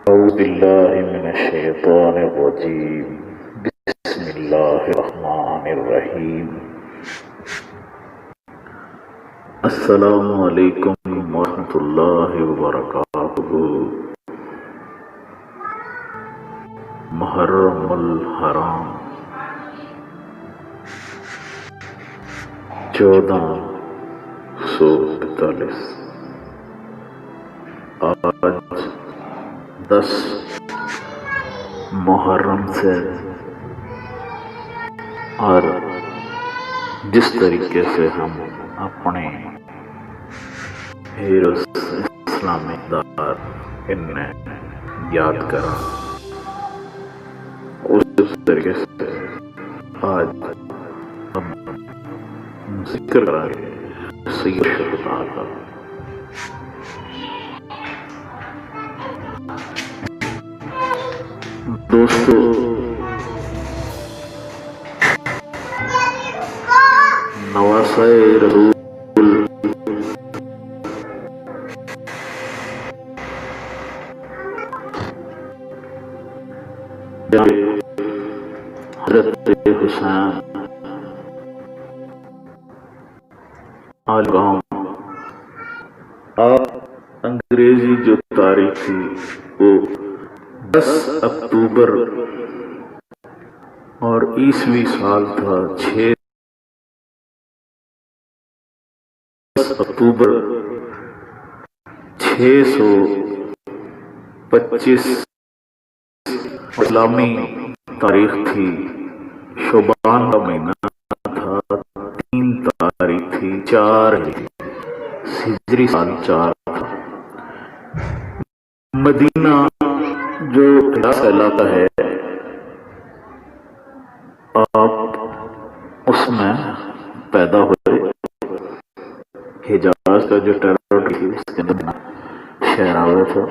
أعوذ بالله من الشيطان الرجيم. بسم الله الرحمن الرحيم. السلام علیکم ورحمۃ اللہ وبرکاتہ. محرم الحرام 1445. آج 10 محرم سے، اور جس طریقے سے ہم اپنے ہیروز اسلامک دار انہیں یاد کرا، اس طریقے سے آج ہم ذکر کریں گے سید الشہداء کا. دوستو، نواسۂ رسول حضرت حسین آلگام، آپ انگریزی جو تاریخ تھی وہ 10 اکتوبر اور عیسوی سال تھا 6 اکتوبر 625 اسلامی تاریخ تھی. شعبان کا مہینہ تھا، 3 تاریخ تھی 4 ہجری سال 4 تھا. مدینہ جو حجاز علاقہ ہے، آپ اس میں پیدا ہوئے. حجاز کا جو ٹیریٹری تھی اس کے اندر شہر آیا تھا.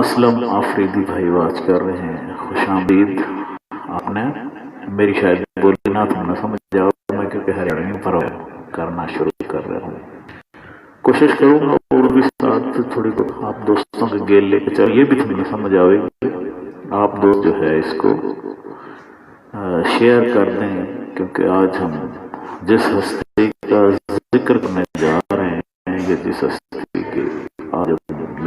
اسلم آفریدی بھائی واچ کر رہے ہیں، خوش آمدید. آپ نے میری شاید بولی نہ تھا نہ سمجھ جاؤ، میں کیونکہ ہریانوی پر کرنا شروع کر رہا ہوں. کوشش کروں گا اور بھی ساتھ تھوڑی بہت آپ دوستوں کے گیل لے کے چل، یہ بھی تمہیں سمجھ آئے گی. آپ دوست جو ہے اس کو شیئر کر دیں، کیونکہ آج ہم جس ہستی کا ذکر کرنے جا رہے ہیں، یہ جس ہستی کی آج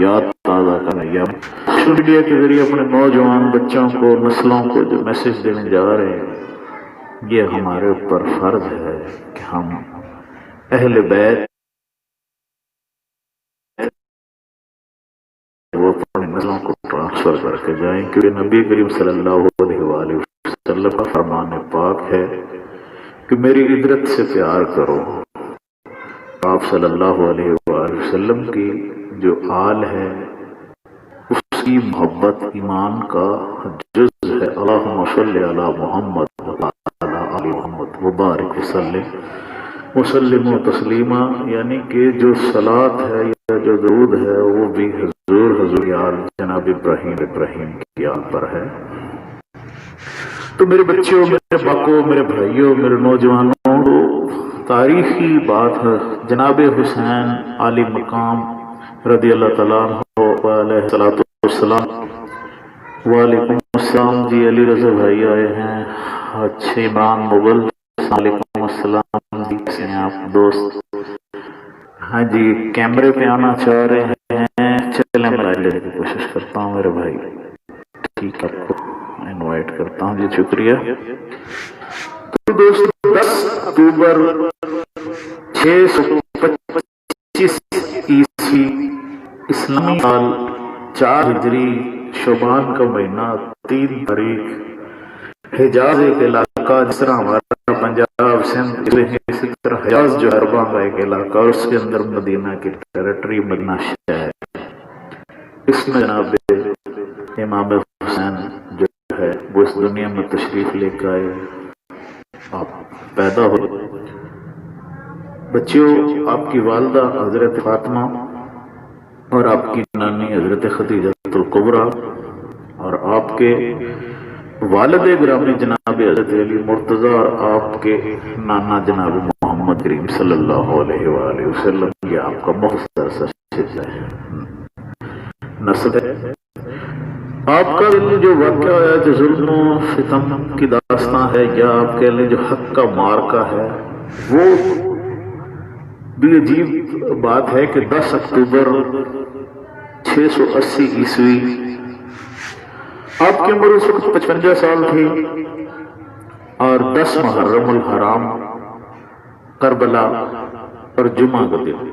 یاد تازہ کرنے یا سوشل میڈیا کے ذریعے اپنے نوجوان بچوں کو، نسلوں کو جو میسج دینے جا رہے ہیں، یہ ہمارے اوپر فرض ہے کہ ہم اہل بیت وہ اپنی نسلوں کو ٹرانسفر کر کے جائیں، کیونکہ نبی کریم صلی اللہ علیہ وآلہ وسلم کا فرمان پاک ہے کہ میری عبرت سے پیار کرو. آپ صلی اللہ علیہ وآلہ وسلم کی جو آل ہے، اس کی محبت ایمان کا جز ہے. اللہم صلی علی محمد وعلی آل محمد وبارک وسلم تسلیما، یعنی کہ جو صلاۃ ہے یا جو درود ہے وہ بھی حضور یار جناب ابراہیم کی آل پر ہے. تو میرے بچوں، میرے باکو، میرے بھائیوں، میرے نوجوانوں، تاریخی بات ہے. جناب حسین علی مقام رضی اللہ تعالیٰ عنہ علیہ السلام. وعلیکم السلام جی. علی رضا بھائی آئے ہیں. اچھے عمران مغل، وعلیکم السلام جی. کیسے ہیں آپ دوست؟ ہاں جی، کیمرے پہ آنا چاہ رہے ہیں، چلیں میں لینے کی کوشش کرتا ہوں میرے بھائی. ٹھیک ہے، آپ کو انوائٹ کرتا ہوں جی. شکریہ. تو دوست، 10 اکتوبر 625 عیسوی اسلامی سال 4 ہجری شعبان کا مہینہ 3 تاریخ. حجاز ایک علاقہ جس طرح ہمارا پنجاب سندھ، اسی طرح حجاز جو عربہ کا ایک علاقہ، اور اس کے اندر مدینہ کی ٹیریٹری مدینہ شہر. اس میں جناب امام حسین جو ہے وہ اس دنیا میں تشریف لے کے آئے، آپ پیدا ہو. بچیوں، آپ کی والدہ حضرت فاطمہ اور آپ کی نانی حضرت خدیجہ الکبریٰ اور آپ کے والد گرامی جناب حضرت علی مرتضیٰ اور آپ کے نانا جناب محمد کریم صلی اللہ علیہ وآلہ وسلم، یہ آپ کا مختصر سا ہے. نسل ہے. آپ کا جو واقعہ ہے جو ظلم و ستم کی داستان ہے، یا آپ کہہ لیں جو حق کا مارکا ہے، وہ بھی عجیب بات ہے کہ 10 اکتوبر 680 عیسوی آپ کی عمر اس وقت 55 سال تھی، اور 10 محرم الحرام کربلا اور جمعہ کا دن.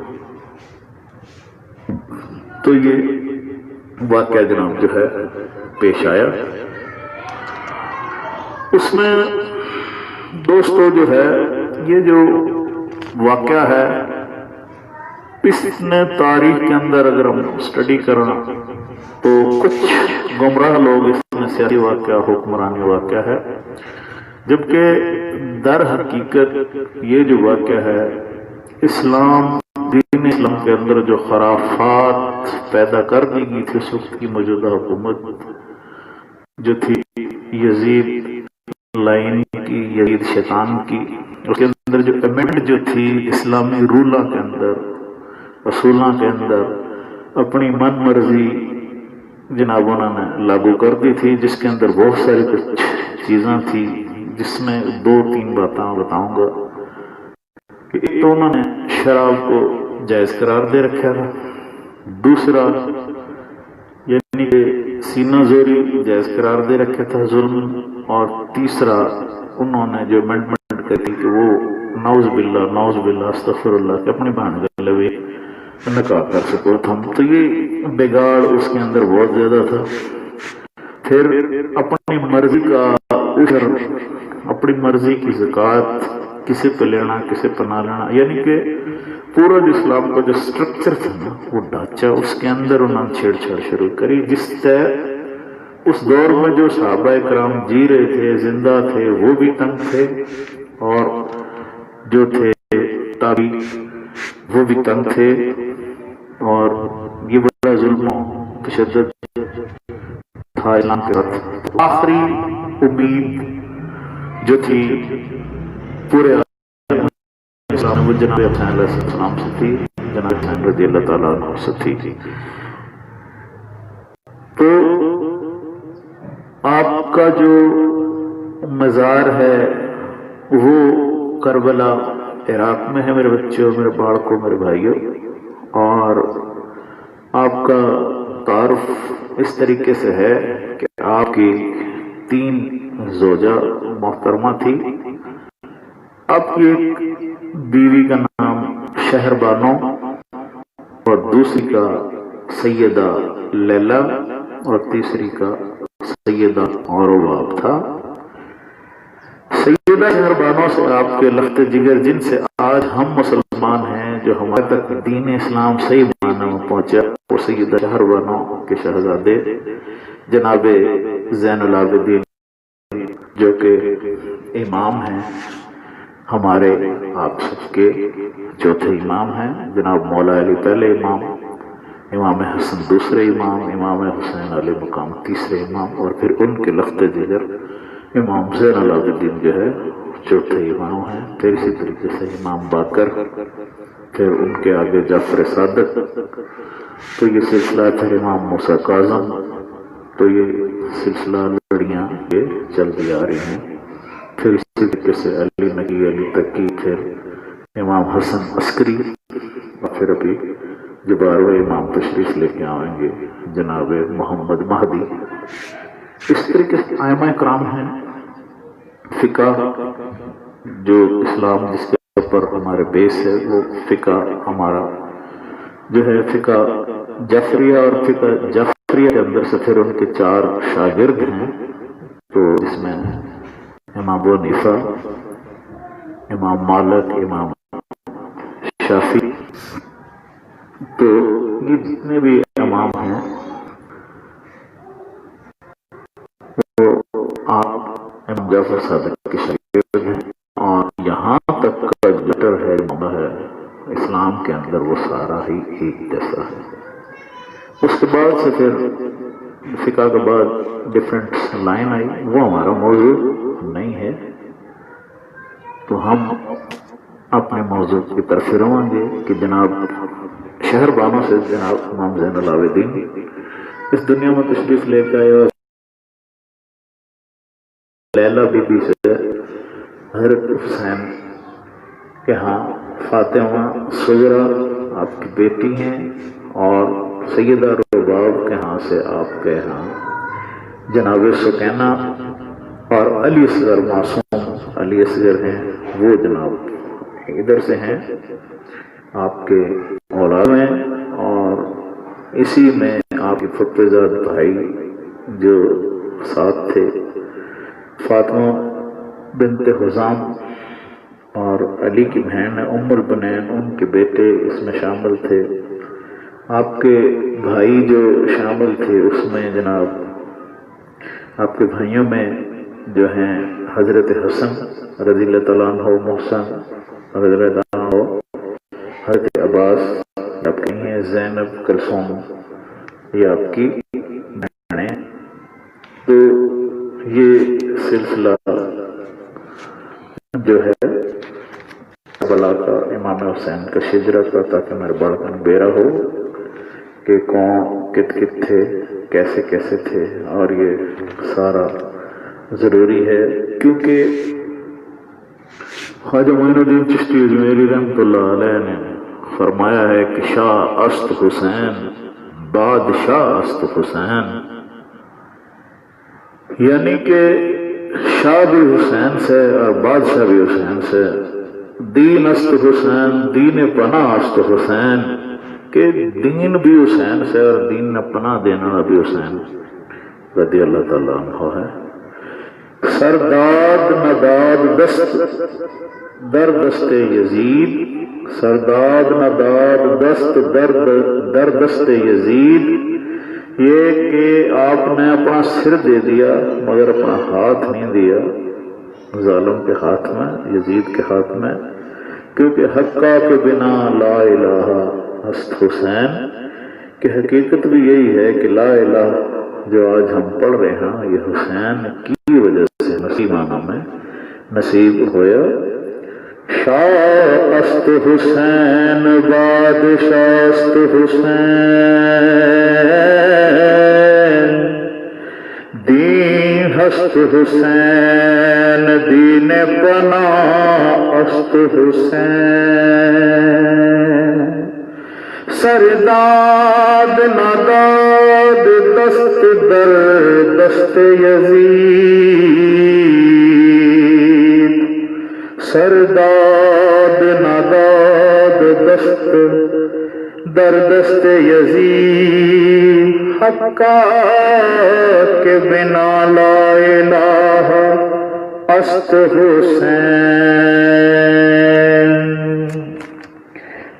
تو یہ واقعہ جناب جو ہے پیش آیا. اس میں دوستو جو ہے یہ جو واقعہ ہے، اس نے تاریخ کے اندر اگر ہم اسٹڈی کرنا تو کچھ گمراہ لوگ اس میں سیاسی واقعہ، حکمرانی واقعہ ہے، جبکہ در حقیقت یہ جو واقعہ ہے اسلام، دین اسلام کے اندر جو خرافات پیدا کر دی گئی تھی اس وقت کی موجودہ حکومت جو تھی یزید لائن کی، یزید شیطان کی، اس کے اندر جو امنڈ جو تھی اسلامی رولہ کے اندر، اصولوں کے اندر اپنی من مرضی جناب انہوں نے لاگو کر دی تھی، جس کے اندر بہت ساری کچھ چیزیں تھی، جس میں 2-3 باتیں بتاؤں گا. کہ ایک تو انہوں نے شراب کو جائز قرار دے رکھا تھا، دوسرا یعنی کہ سینہ زوری جائز قرار دے رکھا تھا، ظلم، اور تیسرا انہوں نے جو امینڈمنٹ کہتی کہ وہ نعوذ باللہ استغفر اللہ کہ اپنی بہن کا لوے نکاح کر سکو تھا. تو یہ بگاڑ اس کے اندر بہت زیادہ تھا. پھر اپنی مرضی کا اجر، اپنی مرضی کی زکوٰۃ کسی پہ لینا کسی پہ نہ لینا، یعنی کہ پورا جو اسلام کا جو سٹرکچر تھا نا، وہ ڈھانچہ، اس کے اندر انہوں نے چھیڑ چھاڑ شروع کری، جس طے اس دور میں جو صحابہ کرام جی رہے تھے، زندہ تھے، وہ بھی تنگ تھے، اور جو تھے تابعی وہ بھی تنگ تھے، اور یہ بڑا ظلم و تشدد تھا اسلام کے وقت. آخری امید جو تھی پورے اسلام وہ جناب حسین علیہ السلام سے تھی، جناب حسین رضی اللہ تعالیٰ عنہ سے تھی. تو آپ کا جو مزار ہے وہ کربلا عراق میں ہے میرے بچوں، میرے باڑکوں، میرے بھائیوں. اور آپ کا تعارف اس طریقے سے ہے کہ آپ کی 3 زوجہ محترمہ تھی. آپ کی ایک بیوی کا نام شہر بانو، اور دوسری کا سیدہ لیلا، اور تیسری کا سیدہ اورواب تھا. سیدہ شہر بانو سے آپ کے لخت جگر، جن سے آج ہم مسلمان ہیں، جو ہمارے تک دین اسلام صحیح معنی میں پہنچا، وہ سیدہ شہر بانو کے شہزادے جناب زین العابدین جو کہ امام ہیں ہمارے آپ سب کے، چوتھے امام ہیں، جناب مولا علی پہلے امام، امام حسن دوسرے امام، امام حسین علیہ مقام تیسرے امام، اور پھر ان کے لخت جگر امام زین العابدین جو ہے چوتھے امام ہیں. پھر اسی طریقے سے امام باقر، پھر ان کے آگے جعفر صادق. تو یہ سلسلہ پھر امام موسیٰ کاظم. تو یہ سلسلہ لڑیاں یہ چلتی آ رہی ہیں. پھر اسی طریقے سے علی نقی، علی تقی، پھر امام حسن عسکری، اور پھر ابھی جو 12ویں امام تشریف لے کے آئیں گے جناب محمد مہدی. اس طریقے سے ائمہ کرام ہیں. فقہ جو اسلام جس کے اوپر ہمارے بیس ہے، وہ فقہ ہمارا جو ہے فقہ جعفریہ، اور فقہ جعفریہ کے اندر سے پھر ان کے 4 شاگرد ہیں. تو اس میں امام ابو حنیفہ، امام مالک، امام شافعی. تو یہ جتنے بھی امام ہیں وہ آپ امام جعفر صادق کے شاگرد ہیں. اور یہاں تک کا لیٹر ہے اسلام کے اندر وہ سارا ہی ایک جیسا ہے. اس کے بعد سے پھر فقہ کے بعد ڈفرینٹ لائن آئی، وہ ہمارا موضوع نہیں ہے. تو ہم اپنے موضوع کی طرف رہیں گے کہ جناب شہر بانو سے جناب امام زین العابدین اس دنیا میں تشریف لے کے آئے اور لیلا بی بی سے حضرت حسین کے ہاں فاطمہ صغرا آپ کی بیٹی ہیں، اور سیدہ رباب کے ہاں سے آپ کے ہاں جناب سکینہ اور علی اصغر معصوم علی اصغر ہیں، وہ جناب ادھر سے ہیں آپ کے اولاد میں، اور اسی میں آپ کے پھپھیزاد بھائی جو ساتھ تھے فاطمہ بنت حزام اور علی کی بہن ام البنین، ان کے بیٹے اس میں شامل تھے۔ آپ کے بھائی جو شامل تھے اس میں جناب آپ کے بھائیوں میں جو ہیں حضرت حسن رضی اللہ تعالیٰ عنہ، محسن رضی اللہ تعالیٰ عنہ، حضرت عباس، آپ کی ہیں زینب، کلثوم، یہ آپ کی بہنیں۔ تو یہ سلسلہ جو ہے کربلا کا، امام حسین کا شجرہ کا، تاکہ میرے بڑکن بیرا ہو کہ کون کت کت تھے، کیسے کیسے تھے، اور یہ سارا ضروری ہے کیونکہ خواجہ معین الدین چشتی اجمیری رحمۃ اللہ علیہ نے فرمایا ہے کہ شاہ است حسین بادشاہ است حسین، یعنی کہ شاہ بھی حسین سے اور بادشاہ بھی حسین سے، دین است حسین دین پناہ است حسین، کہ دین بھی حسین سے اور دین نے پناہ دینا بھی حسین رضی اللہ تعالیٰ عنہ ہے۔ سرداد نداد دست در دست یزید، سرداد نداد دست در دست یزید، یہ کہ آپ نے اپنا سر دے دیا مگر اپنا ہاتھ نہیں دیا ظالم کے ہاتھ میں، یزید کے ہاتھ میں، کیونکہ حقا کے بنا لا الہ است حسین، کہ حقیقت بھی یہی ہے کہ لا الہ جو آج ہم پڑھ رہے ہیں یہ حسین کی وجہ سے نصیبانہ میں نصیب ہویا۔ شاہ است حسین بادشاہ است حسین، دین ہست حسین دین پناہ است حسین، سرداد نداد دست در دست یزید، سرداد نداد دست در دست یزید، حقا کے بنا لا الہ است حسین۔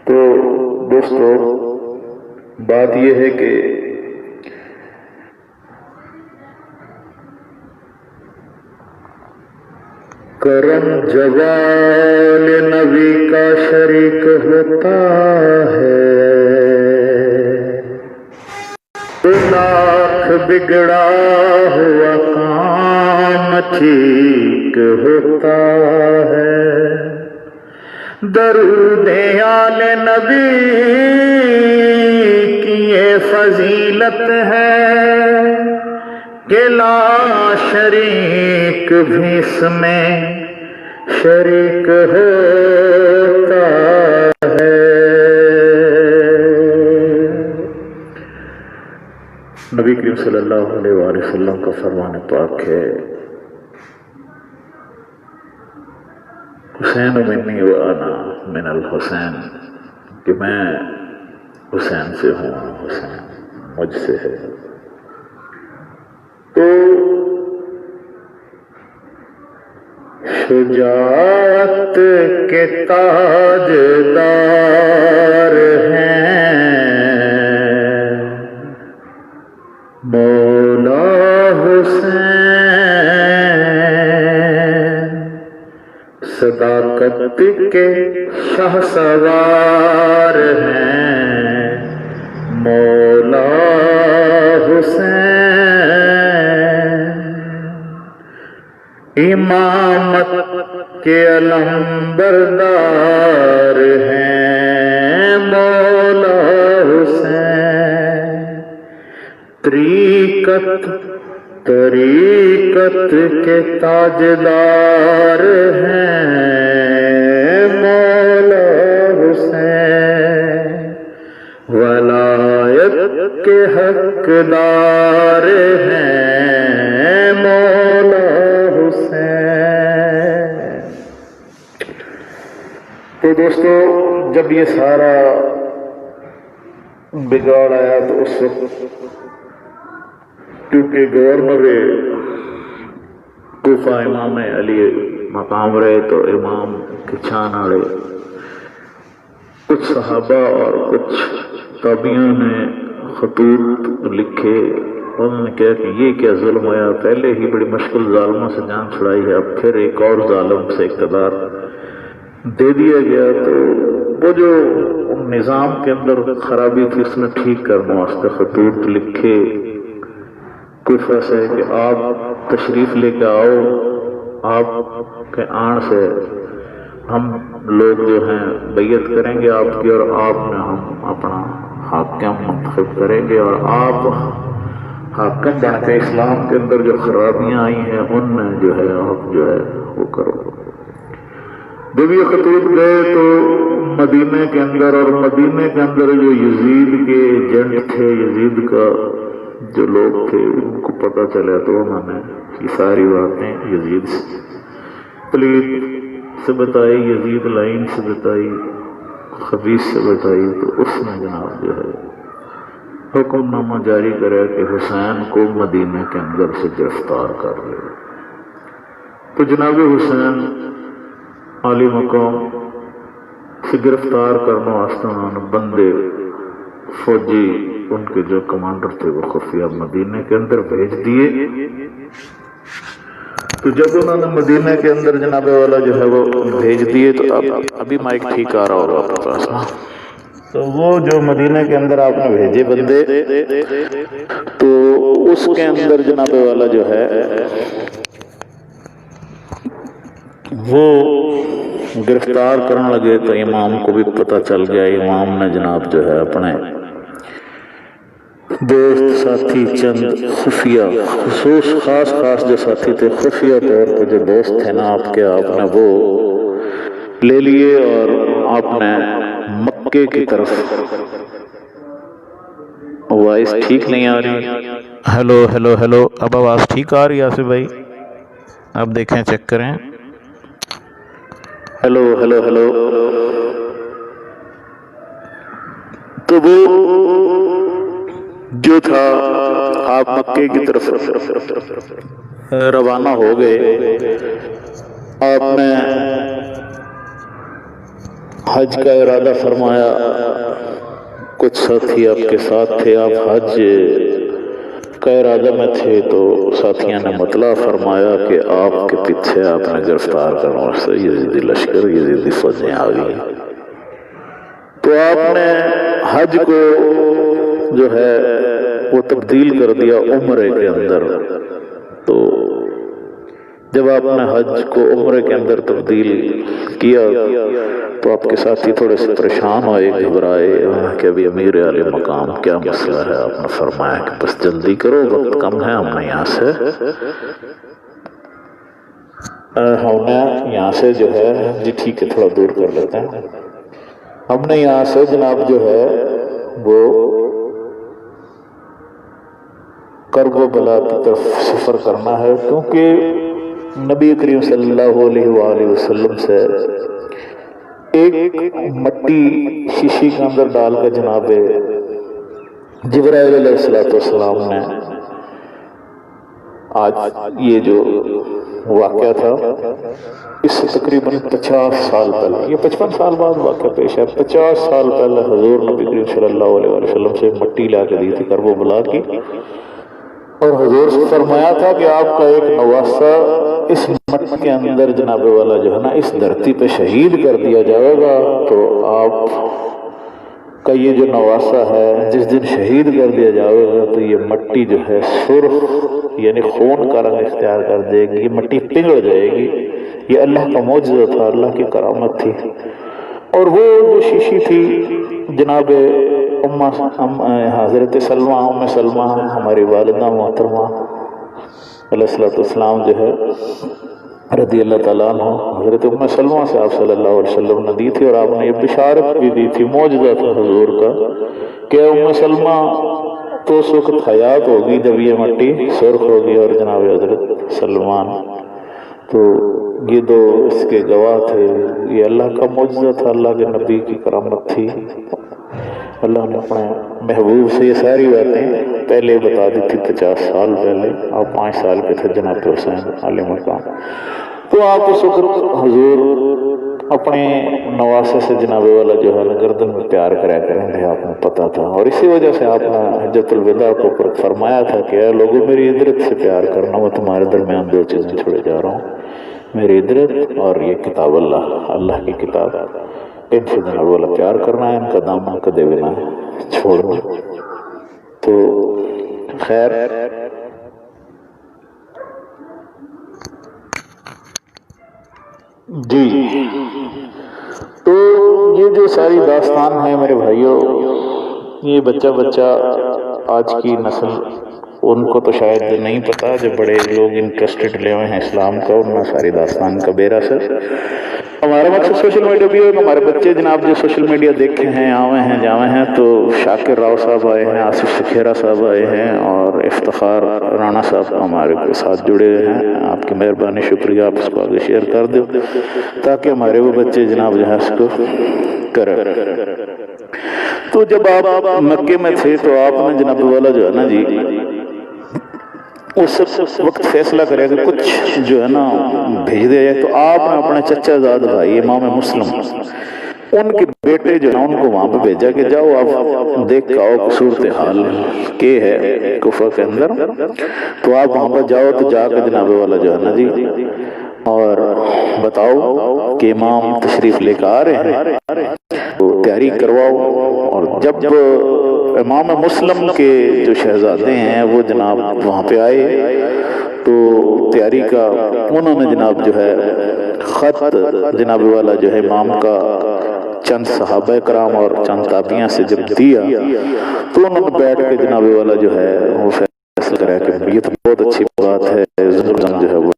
تو دوستو بات یہ ہے کہ کرم جوال نبی کا شریک ہوتا ہے، لاکھ بگڑا ہوا کام ٹھیک ہوتا ہے، درود آل نبی کی یہ فضیلت ہے کہ لا شریک بھی اس میں شریک ہوتا ہے۔ نبی کریم صلی اللہ علیہ وآلہ وسلم کا فرمان پاک ہے، حسین منی و انا من الحسین، کہ میں حسین سے ہوں، حسین مجھ سے ہے۔ تو شجاعت کے تاجدار ہیں مولا حسین، صداقت کے شاہ سوار ہیں مولا حسین، امامت کے علم بردار ہیں مولا حسین، طریقت کے تاجدار ہیں مولا حسین، ولایت کے حقدار ہیں مولا حسین۔ تو دوستو، جب یہ سارا بگاڑ آیا تو اس وقت کیونکہ گورنر کوفہ امام علی مقام رہے تو امام کے چھان آڑے کچھ صحابہ اور کچھ تابعین نے خطوط لکھے۔ انہوں نے کہا کہ یہ کیا ظلم ہوا، پہلے ہی بڑی مشکل ظالموں سے جان چھڑائی ہے، اب پھر ایک اور ظالم سے اقتدار دے دیا گیا۔ تو وہ جو نظام کے اندر خرابی تھی اس نے ٹھیک کرنے واسطے خطوط لکھے کوفہ سے کہ آپ تشریف لے کے آؤ، آپ کے آن سے ہم لوگ جو ہیں بیعت کریں گے آپ کی، اور آپ نے ہم اپنا حاکم منتخب کریں گے، اور آپ حاکم بن کے اسلام کے اندر جو خرابیاں آئی ہیں ان میں جو ہے آپ جو ہے وہ کرو۔ جب یہ خطوط گئے تو مدینے کے اندر، اور مدینے کے اندر جو یزید کے ایجنٹ تھے، یزید کا جو لوگ تھے، ان کو پتہ چلا تو انہوں نے یہ ساری باتیں یزید سے پلیت سے بتائی، یزید لائن سے بتائی، خبیث سے بتائی۔ تو اس نے جناب جو ہے حکم نامہ جاری کرا کہ حسین کو مدینے کے اندر سے گرفتار کر لے۔ تو جناب حسین عالی مقام سے گرفتار کرنے واسطے انہوں نے بندے فوجی ان کے جو کمانڈر تھے وہ خفیہ مدینے کے اندر بھیج دیے۔ تو جب انہوں نے مدینے کے اندر جناب والا جو ہے وہ بھیج دیے تو ابھی مائک ٹھیک آ رہا ہوگا آپ کے پاس، تو وہ جو مدینے کے اندر آپ نے بھیجے بندے، تو اس کے اندر جناب والا جو ہے وہ گرفتار کرنے لگے۔ تو امام کو بھی پتہ چل گیا، امام نے جناب جو ہے اپنے دوست ساتھی چند خفیہ خاص جو ساتھی تھے، خفیہ طور پر جو دوست تھے نا آپ کے، آپ نے وہ لے لیے اور آپ نے مکے کی طرف۔ وائس ٹھیک نہیں آ رہی؟ ہیلو ہیلو ہیلو، اب آواز ٹھیک آ رہی ہے آصف بھائی؟ اب دیکھیں، چیک کریں۔ Hello hello hello. تو وہ جو تھا آپ مکے کی طرف روانہ ہو گئے۔ آپ نے حج کا ارادہ فرمایا، کچھ ساتھی آپ کے ساتھ تھے، آپ حج کا ارادہ میں تھے، تو ساتھیوں نے مطلع فرمایا کہ آپ کے پیچھے آپ نے گرفتار کرنے واسطے یزیدی لشکر، یزیدی فوجیں آ گئی۔ تو آپ نے حج کو جو ہے وہ تبدیل کر دیا عمرے کے اندر۔ تو جب آپ نے حج کو عمرے کے اندر تبدیل کیا تو آپ کے ساتھی تھوڑے سے پریشان ہوئے، گھبرائے کہ ابھی امیر علی مقام کیا مسئلہ ہے۔ آپ نے فرمایا کہ بس جلدی کرو، وقت کم ہے، ہم نے یہاں سے جو ہے جی ٹھیک ہے تھوڑا دور کر لیتے ہیں، ہم نے یہاں سے جناب جو ہے وہ کرب و بلا کی طرف سفر کرنا ہے، کیونکہ نبی کریم صلی اللہ علیہ وآلہ وسلم سے ایک مٹی شیشی کے اندر ڈال کر جناب جبرائیل علیہ السلام نے آج یہ جو واقعہ تھا اس سے تقریباً 50 سال پہلے، یہ 55 سال بعد واقعہ پیش ہے، 50 سال پہلے حضور نبی کریم صلی اللہ علیہ وسلم سے مٹی لا کے دی تھی کرب و بلا کی، اور حضور سے فرمایا تھا کہ آپ کا ایک نواسہ اس مٹی کے اندر جناب والا جو ہے نا اس دھرتی پہ شہید کر دیا جائے گا، تو آپ کا یہ جو نواسہ ہے جس دن شہید کر دیا جائے گا تو یہ مٹی جو ہے سرخ یعنی خون کا رنگ اختیار کر دے گی، یہ مٹی پگھل جائے گی۔ یہ اللہ کا معجزہ تھا، اللہ کی کرامت تھی۔ اور وہ جو شیشی تھی جناب حضرت سلمہ ام سلمہ ہماری والدہ محترمہ علیہ السلام جو ہے رضی اللہ تعالیٰ عنہ، حضرت ام سلمہ سے آپ صلی اللہ علیہ وسلم نے دی تھی، اور آپ نے یہ بشارت بھی دی تھی، معجزہ تھا حضور کا کہ ام سلمہ تو اس وقت حیات ہوگی جب یہ مٹی سرخ ہوگی، اور جناب حضرت سلمان تو یہ دو اس کے گواہ تھے۔ یہ اللہ کا معجزہ تھا، اللہ کے نبی کی کرامت تھی۔ اللہ نے اپنے محبوب سے یہ ساری باتیں پہلے بتا دی تھی 50 سال پہلے، آپ 5 سال کے تھے جناب حسین علیہ مقام، تو آپ اس وقت حضور اپنے نواسے سے جناب والا جو ہے گردن میں پیار کرا کریں تھے، آپ کو پتہ تھا، اور اسی وجہ سے آپ نے حجۃ الوداع کو فرمایا تھا کہ اے لوگوں میری عدرت سے پیار کرنا، میں تمہارے درمیان 2 چیزیں چھوڑے جا رہا ہوں، میری عدرت اور یہ کتاب اللہ کی کتاب، ان سے جناب والا پیار کرنا ہے، ان کا دامن کدے بھی نہ چھوڑنا۔ تو خیر جی، تو یہ جو ساری داستان ہے میرے بھائیوں، یہ بچہ آج کی نسل ان کو تو شاید نہیں پتا، جو بڑے لوگ انٹرسٹڈ لے ہوئے ہیں اسلام کا، ان میں ساری داستان کا بیرا سر۔ ہمارا مقصد سوشل میڈیا بھی ہے کہ ہمارے بچے جناب جو سوشل میڈیا دیکھے ہیں، آوے ہیں جاوے ہیں، تو شاکر راؤ صاحب آئے ہیں، آصف سکھیرا صاحب آئے ہیں، اور افتخار رانا صاحب ہمارے کے ساتھ جڑے ہیں، آپ کی مہربانی شکریہ، آپ اس کو آگے شیئر کر دو تاکہ ہمارے وہ بچے جناب جو ہے اس کو کریں۔ تو جب آپ مکے میں تھے تو آپ نے جناب والا جو ہے نا جی اس وقت فیصلہ کرے کہ کچھ جو ہے نا بھیج دیا جائے، تو آپ نے اپنے چچا زاد بھائی امام مسلم ان کے بیٹے جو ہے ان کو وہاں پہ بھیجا کہ جاؤ آپ دیکھ کے آؤ صورتحال کے ہے کوفہ کے اندر، تو آپ وہاں پہ جاؤ، تو جا کے جناب والا جو ہے نا جی اور بتاؤ کہ امام تشریف لے کر آ رہے ہیں، تو تیاری کرواؤ۔ اور جب امام مسلم کے جو شہزادے ہیں وہ جناب وہاں پہ آئے تو تیاری کا انہوں نے جناب جو ہے خط جناب والا جو ہے امام کا چند صحابہ کرام اور چند تابعین سے جب دیا تو انہوں نے بیٹھ کے جناب والا جو ہے وہ فیصلہ کرا کہ یہ تو بہت اچھی بات ہے، ظلم جو ہے وہ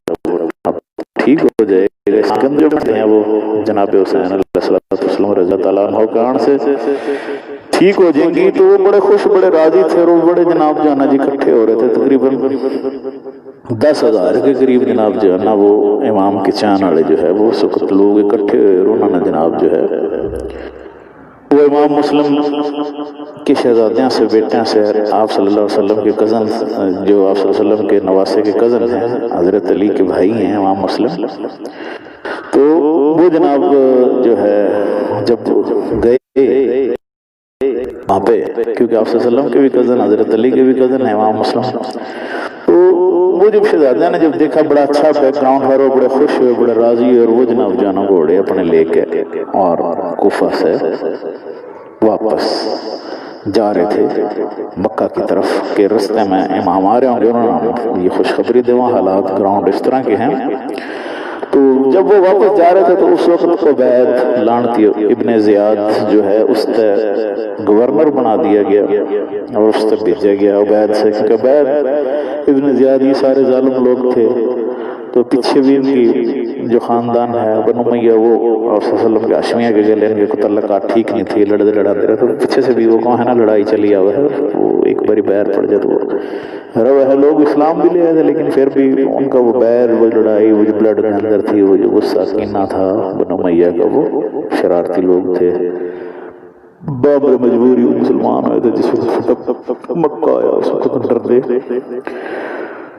ٹھیک ہو جائے گا، اس کے اندر جو ہیں وہ جناب حسین علیہ السلام رضی اللہ عنہ کے آن سے ٹھیک ہو جائیں گی۔ تو وہ بڑے خوش بڑے راضی تھے، اور وہ بڑے جناب جو ہے نا جی اکٹھے ہو رہے تھے، تقریباً 10,000 کے قریب جناب جو ہے نا وہ امام کے چاہنے والے جو ہے وہ اس وقت لوگ اکٹھے ہوئے، اور انہوں نے جناب جو ہے وہ امام مسلم کے شہزادیاں سے بیٹیاں سے آپ صلی اللہ علیہ وسلم کے کزن، جو آپ صلی اللہ علیہ وسلم کے نواسے کے کزن ہیں، حضرت علی کے بھائی ہیں امام مسلم، تو وہ جناب جو ہے جب گئے وہاں پہ، کیونکہ آپ صلی اللہ علیہ وسلم کے بھی کزن، حضرت علی کے بھی کزن ہیں امام مسلم، تو وہ جب شہزادیاں نے جب دیکھا بڑا اچھا بیک گراؤنڈ ہے، بڑے خوش ہوئے، بڑے راضی ہوئے، اور وہ جناب جانا گھوڑے اپنے لے کے اور کوفہ سے واپس جا رہے تھے مکہ کی طرف، کہ رستے میں امام آ رہے ہوں گے، انہوں نے یہ خوشخبری دے، وہاں حالات گراؤنڈ اس طرح کے ہیں۔ تو جب وہ واپس جا رہے تھے تو اس وقت عبید لعنتی ابن زیاد جو ہے اس تے گورنر بنا دیا گیا اور اس تے بھیجا گیا عبید سے، کیونکہ عبید ابن زیاد یہ سارے ظالم لوگ تھے، تو پیچھے بھی ان کی جو خاندان ہے بنو امیہ وہ آپ صلی اللہ علیہ وسلم کے ہاشمیہ کے گلے ان کے تعلقات ٹھیک نہیں تھی، لڑتے لڑاتے رہے، تو پیچھے سے بھی وہ کہاں ہے نا لڑائی چلی آوے ہے، وہ ایک باری بیر پڑ جائے تو وہ ہے، لوگ اسلام بھی لے آئے تھے لیکن پھر بھی ان کا وہ بیر، وہ لڑائی، وہ جو بلڈ کے اندر تھی، وہ جو غصہ کینہ تھا بنو امیہ کا، وہ شرارتی لوگ تھے۔ بابر مجبوری مسلمان ہوئے تھے، جس وقت مکہ آیا اس وقت ڈر دے،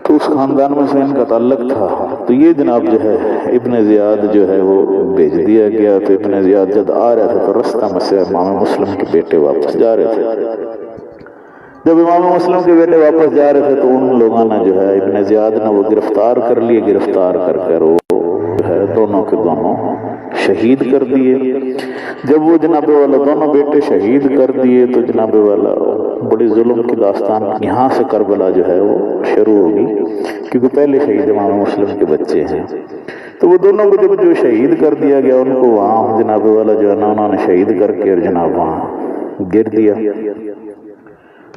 تو اس خاندان میں سے ان کا تعلق تھا، تو یہ جناب جو ہے ابن زیاد جو ہے وہ بھیج دیا گیا۔ تو ابن زیاد جب آ رہے تھے تو رستہ میں سے امام مسلم کے بیٹے واپس جا رہے تھے، جب امام مسلم کے بیٹے واپس جا رہے تھے تو ان لوگوں نے جو ہے ابن زیاد نے وہ گرفتار کر لیے، گرفتار کر کر وہ جو ہے دونوں کے دونوں شہید کر دیے۔ جب وہ جناب والا دونوں بیٹے شہید کر دیے تو جناب والا بڑی ظلم کی داستان یہاں سے کربلا جو ہے وہ شروع ہوگی، کیونکہ پہلے شہید امام مسلم کے بچے ہیں، تو وہ دونوں کو جب جو شہید کر دیا گیا ان کو وہاں جناب والا جو ہے نا انہوں نے شہید کر کے اور جناب وہاں گر دیا.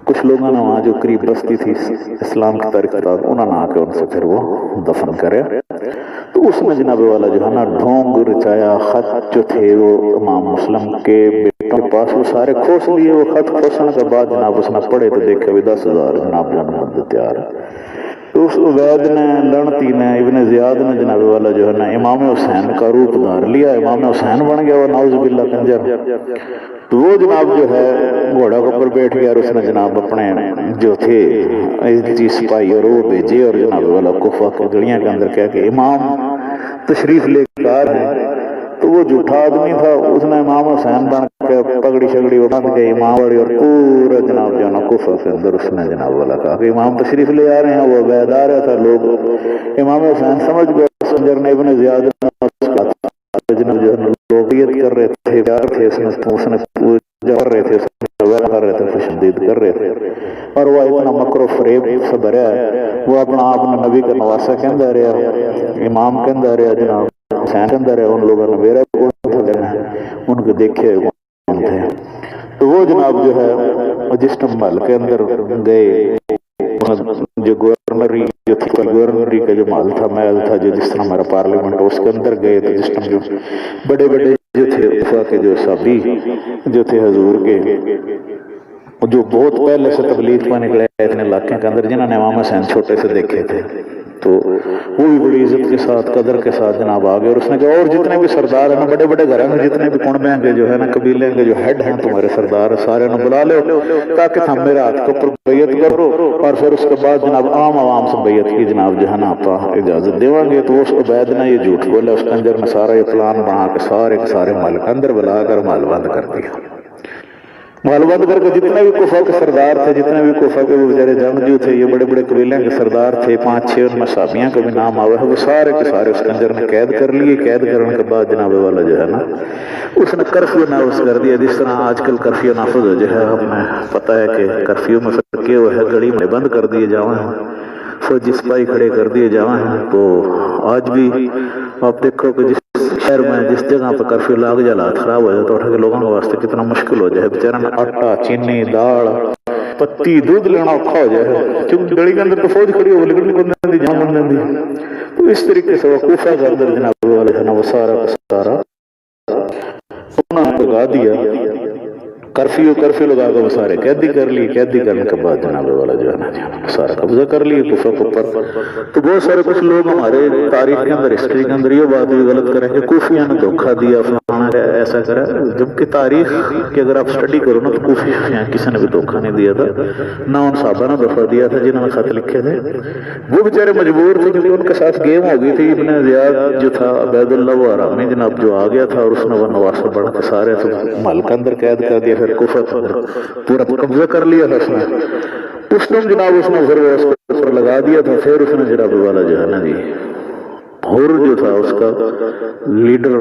کچھ لوگوں نے وہاں جو قریب بستی تھی اسلام کی تاریخ کا انہوں نے آ کے ان سے پھر وہ دفن کرے. تو اس میں جناب والا جو ہے نا ڈھونگ رچایا خط جو تھے وہ امام مسلم کے بیٹوں کے پاس وہ سارے کھوس لیے. وہ خط کھوسنے کے بعد جناب اس نے پڑھے تو دیکھے بھی 10,000 جناب جان تیار ہے. تو اس عبید نے لڑتی نے ابن زیاد نے جناب والا جو ہے نا امام حسین کا روپ دھار لیا. امام حسین بن گیا وہ نعوذ باللہ کنجر. تو وہ جناب جو ہے گھوڑا کے اوپر بیٹھ گیا اور اس نے جناب اپنے جو تھے سپاہی اور وہ بھیجے اور جناب والا کوفہ کی گلیاں کے اندر کہا کہ امام تشریف لے کر آ رہے ہیں. تو وہ جھوٹا آدمی تھا اس نے امام حسین بن کے پگڑی شگڑی باندھ کے امام والی اور پورا جناب جو ہے نا کوفہ کے اندر اس نے جناب والا کہا کہ امام تشریف لے آ رہے ہیں. وہ عبید آ رہا تھا. لوگ امام حسین سمجھ گئے سنجر نے ابن زیاد جناب جو ہے لوبیت کر رہے تھے پیار تھے اس نے کر رہے تھے کر رہے تھے خوشامدید کر رہے تھے. اور وہ اتنا مکر و فریب سے بھرا ہے. وہ اپنا آپ نے نبی کا نواسا کہندا رہا امام کہندا رہا جناب حسین کہندا رہا. ان لوگوں نے میرا ان کو دیکھے تھے. تو وہ جناب جو ہے جس محل کے اندر گئے جو گورنری کا جو محل تھا محل تھا جو جس طرح ہمارا پارلیمنٹ اس کے اندر گئے تو جس طرح جو بڑے بڑے جو تھے وفا کے جو صحابی جو تھے حضور کے جو بہت پہلے سے تبلیغ میں نکلے اتنے علاقے کے اندر جنہوں نے امام حسین چھوٹے سے دیکھے تھے تو وہ بھی بڑی عزت کے ساتھ قدر کے ساتھ جناب آ گئے. اور اس نے کہا اور جتنے بھی سردار ہیں نا بڑے بڑے گھر ہیں جتنے بھی کنبے ہیں جو ہے نا قبیلے کے جو ہیڈ ہیں تمہارے سردار سارے نے بلا لو تاکہ ہم میرے ہاتھ کے اوپر بیعت کرو اور پھر اس کے بعد جناب عام عوام سے بیعت کی جناب جو ہے نا آپ اجازت دیوان گے. تو اس کو عبید نے یہ جھوٹ بولا. اس کنجر نے سارا یہ پلان بنا کے سارے کے سارے مال کے اندر بلا کر مال بند کر دیا. مال بند کر کے جتنے بھی کوفہ کے سردار تھے جتنے بھی کوفہ کے وہ بیچارے جنگجو تھے یہ بڑے بڑے قبیلے کے سردار تھے 5-6 ان میں صحابیاں کا بھی نام آوا ہے وہ سارے کے سارے اس کنجر نے قید کر لیے. قید کرنے کے بعد جناب والا جو ہے نا اس نے کرفیو نافذ کر دیا. جس طرح آج کل کرفیو نافذ جو ہے ہمیں پتہ ہے کہ کرفیو میں فرقے وہ ہے گڑی میں بند کر دیے جاویں ہیں فوجی سپاہی کھڑے کر دیے جاویں ہیں. تو آج بھی آپ دیکھو کہ جس شہر میں جس جگہ پہ کرفیو لاگ جائے حالات خراب ہو جائے تو اٹھا کے لوگوں کے واسطے کتنا مشکل ہو جائے. بیچارے میں آٹا چینی دال پتی دودھ لینا اوکھا ہو جائے کیونکہ گلی کے اندر تو فوج کھڑی ہو لیکن نہیں دی جہاں بننے دی. تو اس طریقے سے وہ کوفہ کے اندر جناب والے ہے نا وہ سارا کا سارا انہوں نے لگا دیا. کرفیو لگا کر وہ سارے قیدی کر لی. قیدی کرنے کے بعد جناب والا جو ہے نا سارا قبضہ کر لیے کوفہ کے اوپر. تو بہت سارے کچھ لوگ ہمارے تاریخ کے اندر ہسٹری کے اندر یہ بات بھی غلط کریں کہ کوفیوں نے دھوکہ دیا فلانا ایسا کرا. جبکہ تاریخ کی اگر آپ اسٹڈی کرو نا تو کوفیوں کسی نے بھی دھوکہ نہیں دیا تھا نہ ان صحابہ نے دھوکہ دیا تھا جنہوں نے خط لکھے تھے. وہ بیچارے مجبور تھے کیونکہ ان کے ساتھ گیم ہو گئی تھی. ابن زیاد جو تھا عبید اللہ وہ حرامی جناب جو آ گیا تھا اور اس نے وہ نواسہ بڑھ کے سارے محل کے اندر قید کر دیا. پھر کوفہ پورا قبضہ کر لیا تھا اس نے. اس نے جناب اس نے پھر اس کو اوپر لگا دیا تھا. پھر اس نے جناب والا جو ہے نا جی اور جو تھا اس کا لیڈر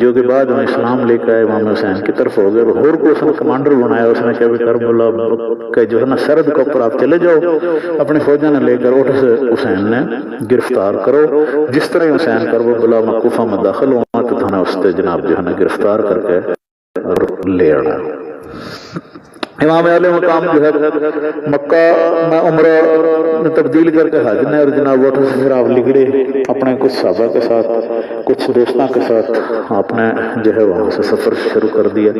جو کہ بعد میں اسلام لے کے آئے امام حسین کی طرف ہو گئے. اور کو اس نے کمانڈر بنایا. اس نے کہا کربلا کا جو ہے نا سرحد کے اوپر آپ چلے جاؤ اپنی فوجیں نے لے کر اٹھ سے حسین نے گرفتار کرو. جس طرح حسین کربلا میں کوفہ میں داخل ہوا تو تھا نا اس سے جناب جو ہے نا گرفتار کر کے لے آنا. امام علیہ مقام جو ہے مکہ میں عمرہ میں تبدیل کر کے حج نے اور جناب وٹر سے پھر آپ نکلے اپنے کچھ صحابہ کے ساتھ کچھ دوستوں کے ساتھ آپ نے جو ہے وہاں سے سفر شروع کر دیا.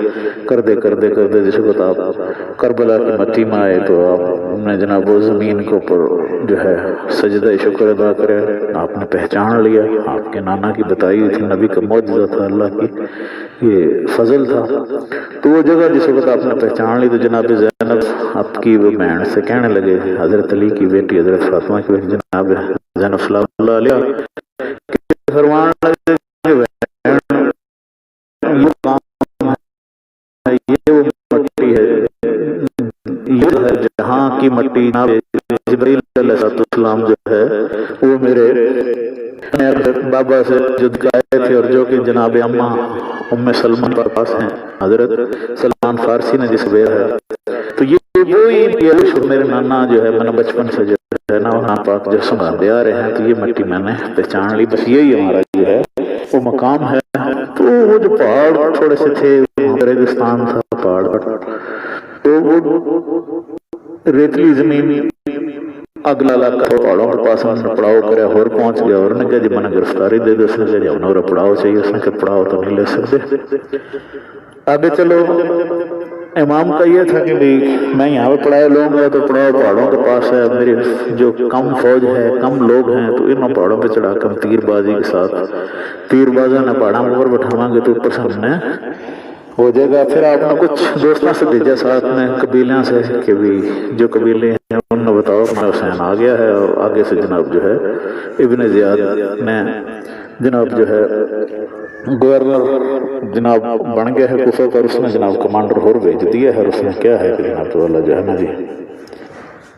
کرتے جیسے کہ آپ کربلا کی مٹی میں آئے تو آپ نے جناب وہ زمین کے اوپر جو ہے سجدہ شکر ادا کرے. آپ نے پہچان لیا آپ کے نانا کی بتائی ہوئی تھی نبی کا معجزہ تھا اللہ کی یہ فضل تھا. تو وہ جگہ جس وقت آپ نے پہچان لی تو جناب زینب آپ کی وہ بہن سے کہنے لگے حضرت علی کی بیٹی حضرت فاطمہ کی بیٹی جناب زینب صلی اللہ علیہ فرمان لگے یہ وہ مٹی ہے یہ ہے جہاں کی مٹی. جبریل علیہ السلام جو ہے وہ میرے بابا سے جو دکھائے تھے اور جو کہ جناب اماں ام سلمان پر پاس ہیں حضرت سلمان فارسی نے جس بیر ہے تو یہ وہی میرے نانا جو ہے میں نے بچپن سے جو ہے نا وہاں پاک جو سنبھالتے آ رہے ہیں تو یہ مٹی میں نے پہچان لی. بس یہی ہمارا جو وہ مقام ہے. تو وہ جو پہاڑ تھوڑے سے تھے, ریگستان تھا, پہاڑ, تو وہ ریتلی زمین اگلا علاقہ پہاڑوں کے پاس ہم نے پڑاؤ کرا, اور پہنچ گیا, اور نے کہا جی میں گرفتاری دے دو. اس نے کہا جی ہم نے پڑاؤ چاہیے. اس نے کہا پڑاؤ تو نہیں لے سکتے. آگے چلو, امام کا یہ تھا کہ میں یہاں پہ پڑھائی لوں گا تو پڑھاؤ پہاڑوں کے پاس ہے, میری جو کم فوج ہے, کم لوگ ہیں, تو ان پہاڑوں پہ چڑھا کر تیر بازی کے ساتھ تیر بازوں نے پہاڑوں پر بٹھاواں گے تو اوپر سے ہم نے ہو جائے گا. پھر آپ نے کچھ دوستوں سے بھیجا ساتھ میں, قبیلیاں سے, کہ بھی جو قبیلے ہیں ان نے بتاؤ میں حسین آ گیا ہے. اور آگے سے جناب جو ہے ابن زیاد نے جناب جو ہے گورنر جناب بن گیا ہے کوفہ پر. اس نے جناب کمانڈر اور بھیج دیا ہے, اور اس نے کیا ہے کہ جناب تو اللہ جو ہے نا جی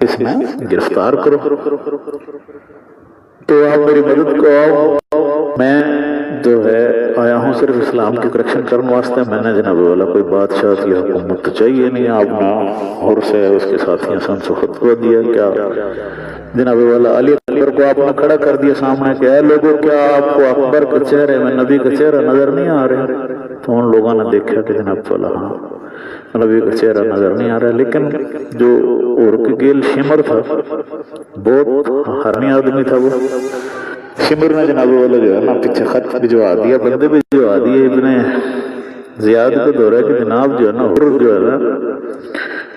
اس میں گرفتار کرو. تو آپ میری مدد کو آؤ, میں جو ہے آیا ہوں صرف اسلام کی کریکشن کرنے واسطے. میں نے جناب والا کوئی بادشاہ کی حکومت تو چاہیے نہیں. آپ نے اور سے اس کے ساتھیاں سن سے خطبہ دیا, کیا جناب والا علی اکبر کو آپ نے کھڑا کر دیا سامنے کہ اے لوگوں کیا آپ کو اکبر کے چہرے میں نبی کا چہرہ نظر نہیں آ رہا؟ تو ان لوگوں نے دیکھا کہ جناب والا ہاں نبی کا چہرہ نظر نہیں آ رہا. لیکن جو اور گیل شمر تھا, بہت حرمی آدمی تھا, وہ شمر نے جناب والا جو ہے نا پیچھے خط بھجوا دیا, بندے بھجوا دیے ابن زیاد کا دورہ کہ جناب جو ہے نا جو ہے نا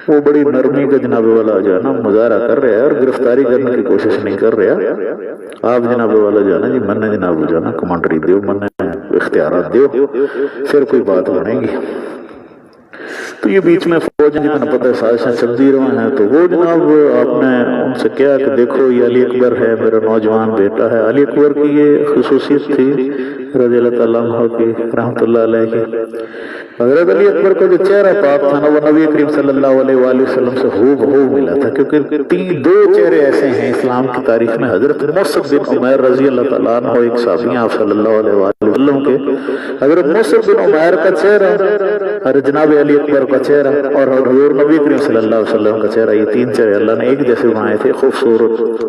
وہ بڑی نرمی کا جناب والا جو ہے نا مظاہرہ کر رہا ہے اور گرفتاری کرنے کی کوشش نہیں کر رہا. آپ جناب والا جو ہے نا جی من نے جناب جو ہے نا کمانڈری دیو, من نے اختیارات دیو, پھر کوئی بات بنے گی. تو یہ بیچ میں فوج جتنا پتہ ہے سازشیں چلتی رہے ہیں. تو وہ جناب آپ نے ان سے کیا کہ دیکھو یہ علی اکبر ہے, میرا نوجوان بیٹا ہے. علی اکبر کی یہ خصوصیت تھی رضی اللہ تعالیٰ عنہ کی رحمۃ اللہ علیہ کی. حضرت علی اکبر کا جو چہرہ پاک تھا نا وہ نبی کریم صلی اللہ علیہ وآلہ وسلم سے ہو بہو ملا تھا, کیونکہ دو چہرے ایسے ہیں اسلام کی تاریخ میں. حضرت مصعب بن عمیر رضی اللہ تعالیٰ عنہ ایک صحابی ہیں آپ صلی اللہ علیہ وآلہ وسلم کے, حضرت مصعب بن عمیر کا چہرہ اور جناب علی اکبر کا چہرہ اور حضور نبی کریم صلی اللہ علیہ وسلم کا چہرہ, یہ تین چہرے اللہ نے ایک جیسے بنائے تھے, خوبصورت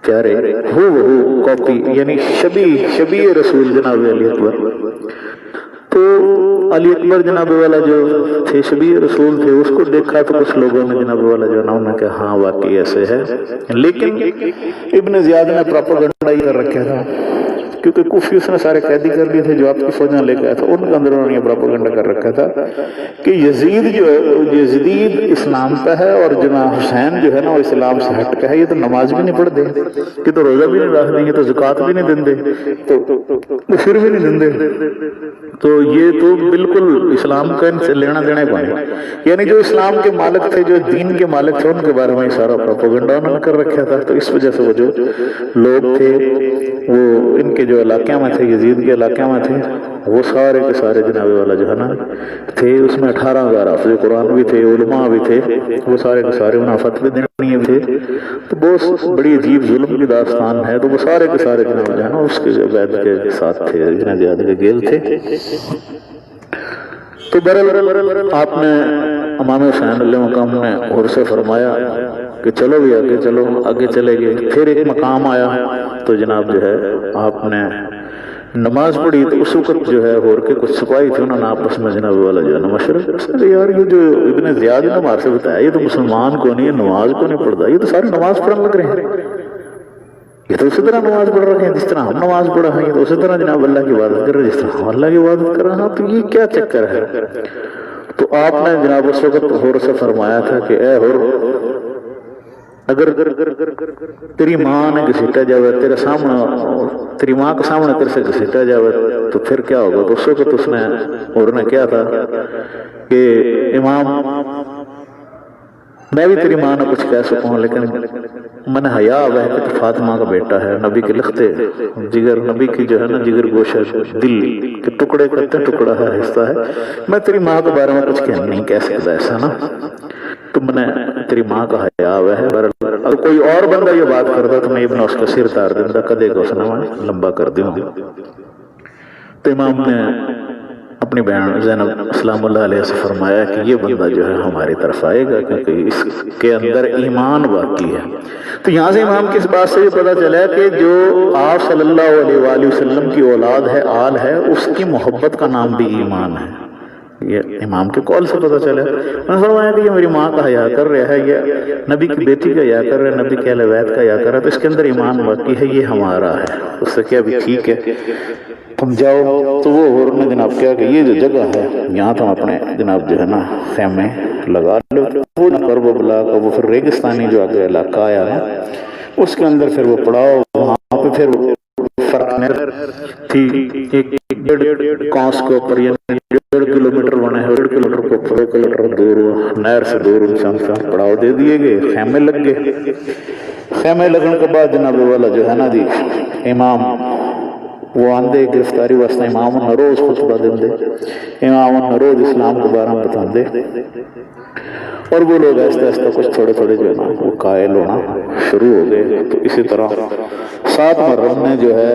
پیارے, ہو کاپی, یعنی شبیہ رسول جناب علی اکبر. تو علی اکبر جناب والا جو تھے شبیہ رسول تھے, اس کو دیکھا تو کچھ لوگوں نے جناب والا جو انہوں نے کہا ہاں واقعی ایسے ہے. لیکن ابن زیاد نے پروپیگنڈا ہی کر رکھا تھا, کیونکہ کوفی اس نے سارے قیدی کر لیے تھے جو آپ کی فوجیں لے کے آیا تھا. ان کے اندر انہوں نے یہ پروپیگنڈا کر رکھا تھا کہ یزید جو ہے یزید اسلام پہ ہے, اور جناب حسین جو ہے نا وہ اسلام سے ہٹ کے ہے. یہ تو نماز بھی نہیں پڑھ دیں, یہ تو روزہ بھی نہیں رکھ دیں, یہ تو زکوٰۃ بھی نہیں دیں دے, تو پھر بھی نہیں دیں دے. تو یہ تو بالکل اسلام کا ان سے لینا دینا کو نہیں. یعنی جو اسلام کے مالک تھے, جو دین کے مالک تھے, ان کے بارے میں سارا پروپیگنڈا انہوں نے کر رکھا تھا. تو اس وجہ سے وہ جو لوگ تھے وہ ان کے جو علاقے میں تھے, یزید کے علاقے میں تھے, وہ سارے کے سارے جناب والا جو ہے نا تھے. اس میں 18,000 حافظ قرآن بھی تھے, علماء بھی تھے, وہ سارے کے سارے انہیں فتوے دینے بھی تھے. تو بہت بڑی عجیب ظلم کی داستان ہے. تو وہ سارے کے سارے جناب جو ہے نا اس کے عبید کے ساتھ تھے, جناب زیاد کے گیل تھے. تو برحال آپ نے امام حسین علیہ مقام نے اور سے فرمایا کہ چلو بھی آگے چلو, آگے چلے گئے. پھر ایک مقام آیا تو جناب جو ہے آپ نے نماز پڑھی. تو اس وقت جو ہے اور کے کچھ سپاہی تھے, انہوں نے آپس میں جناب والا جو ہے نا مشورہ, یار یہ جو ابن زیاد نے ہمارے سے بتایا یہ تو مسلمان کو نہیں, نماز کو نہیں پڑھتا, یہ تو ساری نماز پڑھنے لگ رہے ہیں, یہ تو اسی طرح نماز پڑھ رہے ہیں جس طرح ہم نماز پڑھ رہے ہیں, یہ تو اسی طرح جناب اللہ کی عبادت کر رہے ہیں جس طرح ہم اللہ کی عبادت کر رہے ہیں. تو یہ کیا چکر ہے؟ تو آپ نے جناب اس وقت ہور سے فرمایا تھا کہ اے ہور, اگر تیری ماں نے گھسیٹا جاوے, تیرے سامنے, تیری ماں کے سامنے تیرے سے گھسیٹا جاوے تو پھر کیا ہوگا؟ تو اس وقت اس نے اور نے کیا تھا کہ امام میں بھی تیری ماں نے کچھ کہہ سکوں, لیکن میں نے حیا ہے کہ فاطمہ کا بیٹا ہے, نبی کے لختے جگر, نبی کی جو ہے نا جگر گوشہ دل کے ٹکڑے کرتے ٹکڑا ہے, حصہ ہے, میں تیری ماں کے بارے میں کچھ نہیں کہہ سکتا ایسا نا. تو میں نے تیری ماں کا حیا ہے. اگر کوئی اور بندہ یہ بات کرتا تو میں ابن اس کا سر تار دیندہ, کدے کو اس نے لمبا کر دوں. تو امام نے اپنی بہن زینب السلام اللہ علیہ سے فرمایا کہ یہ بندہ جو ہے ہماری طرف آئے گا کیونکہ اس کے اندر ایمان باقی ہے۔ تو یہاں سے امام کی اس بات سے یہ پتہ چلا کہ جو آپ صلی اللہ علیہ وآلہ وسلم کی اولاد ہے، آل ہے، اس کی محبت کا نام بھی ایمان ہے۔ یہ امام کے قول سے پتہ چلا۔ انہوں نے فرمایا کہ یہ میری ماں کا حیا کر رہا ہے، یہ نبی کی بیٹی کا حیا کر رہا ہے، نبی کے اہل بیت کا حیا کر رہا ہے، تو اس کے اندر ایمان باقی ہے، یہ ہمارا ہے۔ اس سے کیا بھی ٹھیک ہے تم جاؤ۔ تو وہ حور نے جناب کیا کہ یہ جو جگہ ہے یہاں تم اپنے جناب جو ہے نا خیمے لگا لو۔ وہ کرب بلا کا وہ پھر ریگستانی جو آگے علاقہ آیا نا اس کے اندر پھر وہ پڑاؤ، وہاں پہ پھر تھی ایک 1.5 کانس کے اوپر، یعنی 1.5 کلومیٹر بنے ہیں، 1.5 کلومیٹر کو 1 کلومیٹر دور نہر سے دور انسان کا پڑاؤ دے دیے گئے، خیمے لگ گئے۔ خیمے لگنے کے بعد جناب والا جو ہے نا جی امام وہ آندے گرفتاری واسطے امام روز خطبہ دیں دے، امام روز اسلام کے بارے میں بتاؤں دے، اور وہ لوگ ایسا ایسا کچھ تھوڑے تھوڑے جو ہے نا وہ قائل ہونا شروع ہو گئے۔ تو اسی طرح 7 محرم نے جو ہے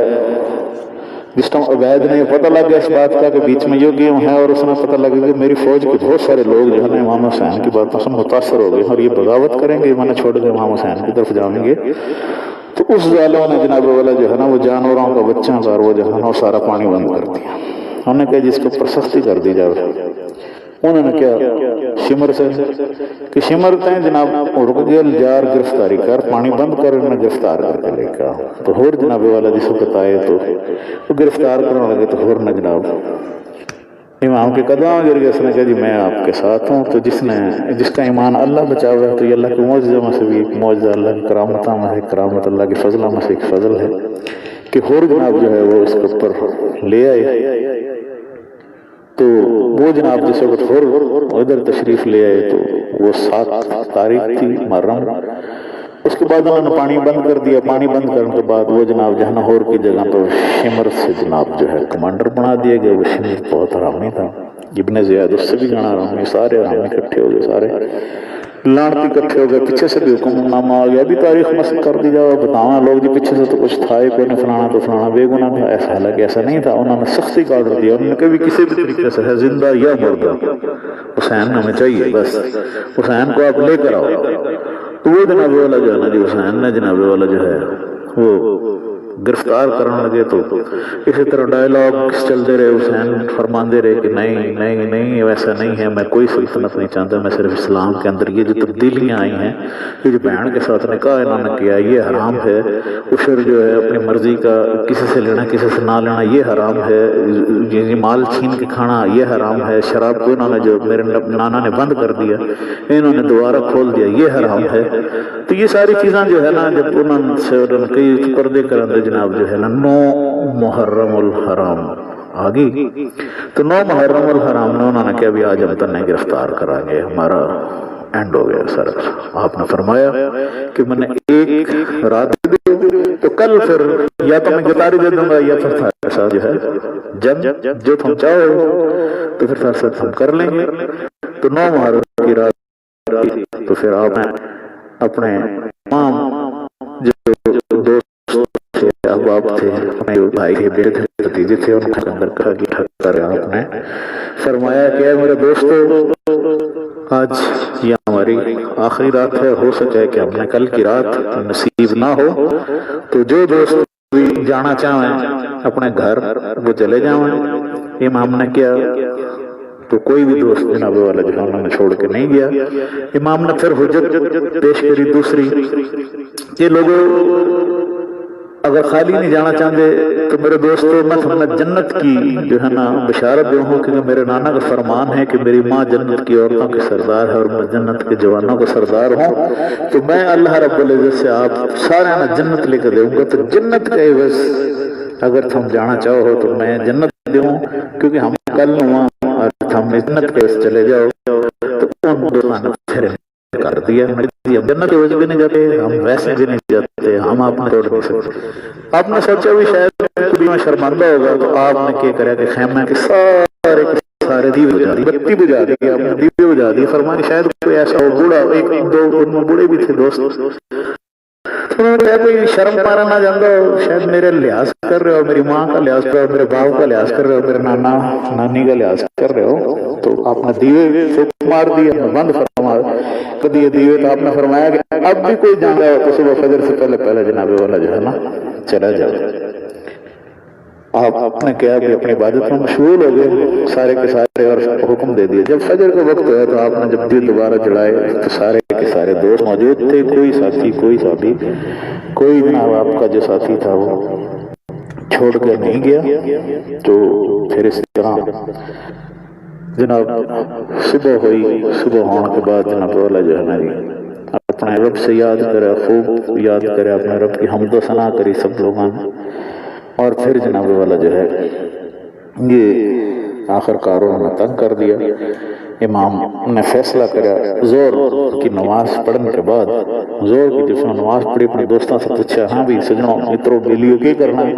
جس ٹائم عبید نے پتہ لگ گیا اس بات کا کہ بیچ میں یہ گیم ہے، اور اس نے پتہ لگا کہ میری فوج کے بہت سارے لوگ جو ہے نا امام حسین کی باتوں سے متاثر ہو گئے اور یہ بغاوت کریں گے، میں نے چھوڑ کے امام حسین کی طرف جائیں گے، تو اس ظالموں نے جناب والا جو ہے نا وہ جانوروں کا بچوں کا وہ جو ہے نا وہ سارا پانی بند کر دیا۔ انہوں نے کہا جس کے اوپر سختی کر دی جائے۔ انہوں نے کیا شمر سے کہ شمر تھے جناب رک گل جار گرفتاری کر، پانی بند کر، انہوں نے گرفتار کر کے لے گا۔ تو ہور جناب والا جس وقت آئے تو وہ گرفتار کرنے لگے، تو ہور نے جناب امام کے قدموں گر گئے۔ اس نے کہا جی میں آپ کے ساتھ ہوں، تو جس کا ایمان اللہ بچا ہوا ہے تو یہ اللہ کے معجزوں میں سے بھی ایک معجزہ، اللہ کی کرامتوں میں ہے، کرامت اللہ کی فضلوں میں سے ایک فضل ہے کہ ہور جناب جو ہے وہ اس کے اوپر لے آئے۔ تو وہ جناب جس وقت ہور ادھر تشریف لے آئے تو وہ 7 تاریخ تھی محرم۔ اس کے بعد انہوں نے پانی بند کر دیا۔ پانی بند کرنے کے بعد وہ جناب جہاں ہور کی جگہ تو شمر سے جناب جو ہے کمانڈر بنا دیا گیا۔ وہ شمر بہت حرامی تھا، ابن زیاد اس سے بھی گنا حرامی، سارے حرامی اکٹھے ہو گئے، سارے لانتی اکٹھے ہو گئے۔ پیچھے سے بھی حکم نامہ آ گیا، ابھی تاریخ مسل کر دی جاؤ، بتاؤں لوگ جی پیچھے سے تو کچھ تھا ہی کوئی نہیں، فلانا تو فلانا بے گناہ تھا، ایسا حالانکہ ایسا نہیں تھا۔ انہوں نے سختی کا آرڈر دیا، انہوں نے کبھی کسی بھی طریقے سے ہے زندہ یا مردہ حسین ہمیں چاہیے، بس حسین کو آپ لے کر آؤ۔ تو وہ جناب والا جو ہے نا جی حسین نے جناب والا جو ہے وہ گرفتار کرنے لگے۔ تو اسی طرح ڈائلاگ چلتے رہے، حسین فرماندے رہے کہ نہیں نہیں نہیں ویسا نہیں ہے، میں کوئی سلطنت نہیں چاہتا، میں صرف اسلام کے اندر یہ جو تبدیلیاں آئی ہیں، یہ جو بہن کے ساتھ نکاح انہوں نے کیا یہ حرام ہے، عشر جو ہے اپنی مرضی کا کسی سے لینا کسی سے نہ لینا یہ حرام ہے، یہ مال چھین کے کھانا یہ حرام ہے، شراب کو انہوں نے جو میرے نانا نے بند کر دیا انہوں نے دوبارہ کھول دیا یہ حرام ہے۔ تو یہ ساری چیزاں جو ہے نا جب انہوں سے کئی پردے کرنے جناب جو ہے نا 9 محرم الحرام آگی، تو 9 محرم الحرام نے انہوں نے کہا بھی آج ہم تنہیں گرفتار کرائیں گے، ہمارا اینڈ ہو گیا سر۔ آپ نے فرمایا کہ میں نے ایک رات دے تو کل پھر یا تو میں گرفتاری دے دوں گا یا پھر تھا ساتھ جو ہے جنگ جو تم چاہو تو پھر تھا ساتھ ہم کر لیں گے۔ تو 9 محرم کی رات تو پھر آپ نے اپنے تمام جو دوست تھے احباب تھے اپنے بھائی کے بیٹے تھے بھتیجے تھے ان کے اندر کہا کہ ٹھک کر آپ نے فرمایا کہ اے میرے دوستو آج یہ ہماری آخری رات ہے، ہو سکے کہ ہم نے کل کی رات نصیب نہ ہو تو جو دوست بھی جانا چاہیں اپنے گھر وہ چلے جائیں۔ امام نے کیا تو کوئی بھی دوست جناب والا جو انہوں نے چھوڑ کے نہیں گیا۔ امام نے پھر حجت پیش کری دوسری، یہ لوگوں اگر خالی نہیں جانا چاہتے تو میرے دوستو میں تمہیں جنت کی جو ہے نا بشارت دوں ہوں، کیونکہ میرے نانا کا فرمان ہے کہ میری ماں جنت کی عورتوں کی سردار ہے اور میں جنت کے جوانوں کا سردار ہوں، تو میں اللہ رب العزت سے آپ سارے نا جنت لے کے دوں گا۔ تو جنت کا عوض اگر تم جانا چاہو تو میں جنت دوں، کیونکہ ہم کل وہاں اور ہم جنت کے عوض چلے جاؤ تو ان دونوں پھر کر دیا۔ ہم جنت کے عوض بھی نہیں جاتے، ہم ویسے بھی نہیں جاتے، ہم آپ نے توڑ نہیں سکتے۔ آپ نے سوچا بھی شاید میں شرمندہ ہوگا تو آپ نے کیا کرا کہ خیمہ کے سارے دیوے بجا دی، بتی بجا دی، آپ نے دیوے بجا دی۔ فرمایا شاید کوئی ایسا ہو بوڑھا، ایک دو ان میں بوڑھے بھی تھے دوست، انہوں نے کہا کوئی شرم پارا نہ جاندو شاید میرے لحاظ کر رہے ہو, میری ماں کا لحاظ کر رہے ہو, میرے باپ کا لحاظ کر رہے ہو, میرے نانا نانی کا لحاظ کر رہے ہو, تو آپ نے دیوے سے مار دیا, بند فرما دیے دیوے. تو آپ نے فرمایا کہ اب بھی کوئی جان رہا ہو تو صبح فجر سے پہلے پہلے جناب والا جو ہے نا چلا جاؤ. آپ نے کیا کہ اپنی عبادت میں مشغول ہو گئے سارے کے سارے اور حکم دے دیا. جب فجر کا وقت ہوا تو آپ نے جب دیے دوبارہ جڑائے تو سارے کے سارے دوست موجود تھے, کوئی ساتھی کوئی صحابی کوئی جناب آپ کا جو ساتھی تھا وہ چھوڑ کر نہیں گیا. تو پھر اس طرح جناب صبح ہوئی, صبح ہونے کے بعد جناب والا جو ہے نا اپنے رب سے یاد کرے, خوب یاد کرے, اپنے رب کی حمد و ثنا کری سب لوگوں نے. اور پھر جناب والا جو ہے یہ آخر کار انہوں نے تنگ کر دیا. امام نے فیصلہ کرا زور کی نماز پڑھنے کے بعد, زور کی جب نماز پڑھی اپنے دوستوں سے پوچھا ہاں بھی سجنوں متروں بیلیو کی کرنا ہے.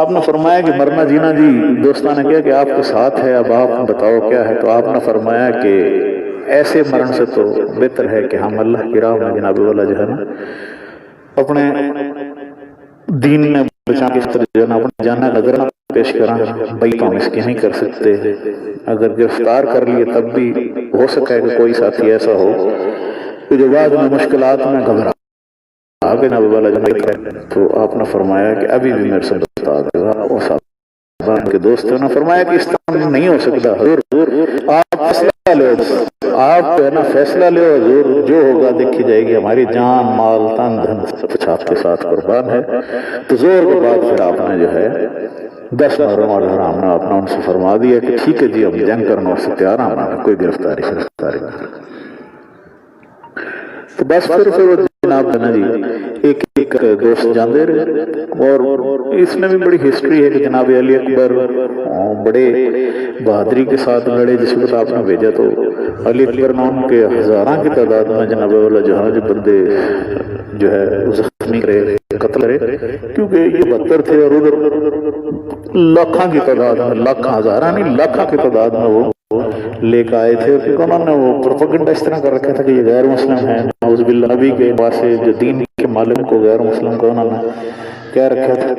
آپ نے فرمایا کہ مرنا جینا جی. دوستوں نے کہا کہ آپ کے ساتھ ہے, اب آپ بتاؤ کیا ہے. تو آپ نے فرمایا کہ ایسے مرن سے تو بہتر ہے کہ ہم اللہ کی راہ میں جناب والا جو ہے نا اپنے دین میں بچا کے جو ہے نا اپنا جانا نظر نہ پیش کریں. بھائی تو ہم اس کے نہیں کر سکتے, اگر گرفتار کر لیے تب بھی ہو سکتا ہے کہ کوئی ساتھی ایسا ہو کہ جو بعد میں مشکلات میں گھبرا آگے نہ والا جناب. تو آپ نے فرمایا کہ ابھی بھی میرے سے بتا دے گا. وہ صاحب کے دوستوں نے فرمایا کہ اس طرح نہیں ہو سکتا حضور, آپ فیصلہ لو, آپ ہے نا فیصلہ لو حضور, جو ہوگا دیکھی جائے گی, ہماری جان مال تن دھن آپ کے ساتھ قربان ہے. تو زور کے بعد پھر آپ نے جو ہے 10 محرم اور حرام نے آپ نے ان سے فرما دیا کہ ٹھیک ہے جی ہم جنگ کرنا اور سے تیار ہیں, کوئی گرفتاری نہیں. تو بس پھر وہ جناب نا جی ایک ایک دوست جاندے رہے. اور اس میں بھی بڑی ہسٹری ہے کہ جناب علی اکبر بڑے بہادری کے ساتھ لڑے. جس وقت آپ نے بھیجا تو علی اکبر نام کے ہزاراں کی تعداد میں جناب والا جو ہے جو بندے جو ہے زخمی کرے قتل کرے, کیونکہ یہ 72 تھے اور ادھر لاکھاں کی تعداد میں, لاکھاں ہزاراں نہیں لاکھاں کی تعداد میں وہ لے کے آئے تھے. کیونکہ انہوں نے وہ پروپیگنڈا اس طرح کر رکھا تھا کہ یہ غیر مسلم ہیں, نعوذ باللہ. نبی کے پاسے جو دین کے معلوم کو غیر مسلم کو انہوں نے کہہ رکھا تھا.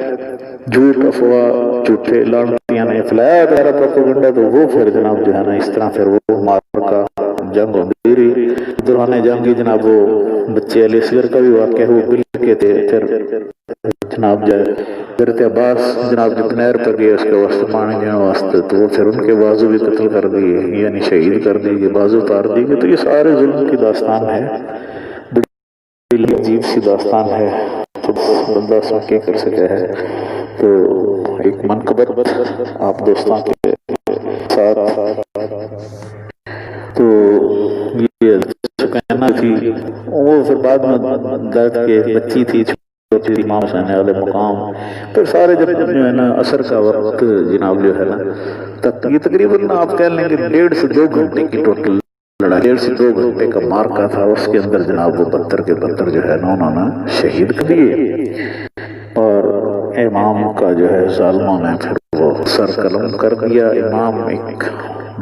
جھوٹ افواہ جھوٹے لانتیاں نے پھیلایا تھا پروپیگنڈا. تو وہ پھر جناب جو ہے نا اس طرح پھر وہ مار کا جنگ ہوتی رہی. دوران جنگ جناب وہ بچے علی اصغر کا بھی واقعہ وہ بل کے تھے. پھر جناب حضرت عباس جناب جب نہر پر گئے اس کے واسطے پانی دینے واسطے, تو وہ پھر ان کے بازو بھی قتل کر دیے, یعنی شہید کر دیے, بازو اتار دیے. تو یہ سارے ظلم کی داستان ہے, بڑی عجیب سی داستان ہے. تو بندہ اس میں کیا کر سکے ہے. تو ایک منقبت آپ دوستوں کے ساتھ, تو یہ کہنا تھی وہ پھر بعد میں درد کے بچی تھی امام حسین علیہ مقام. پھر سارے جب جو ہے نا عصر کا وقت جناب جو ہے نا تک یہ تقریباً آپ کہہ لیں کہ 1.5 سے 2 گھنٹے کی ٹوٹل لڑائی, 1.5 سے 2 گھنٹے کا مارکا تھا. اس کے اندر جناب وہ 72 کے 72 جو ہے نا انہوں نے شہید کر دیے. اور امام کا جو ہے ظالموں نے پھر وہ سر قلم کر دیا. امام ایک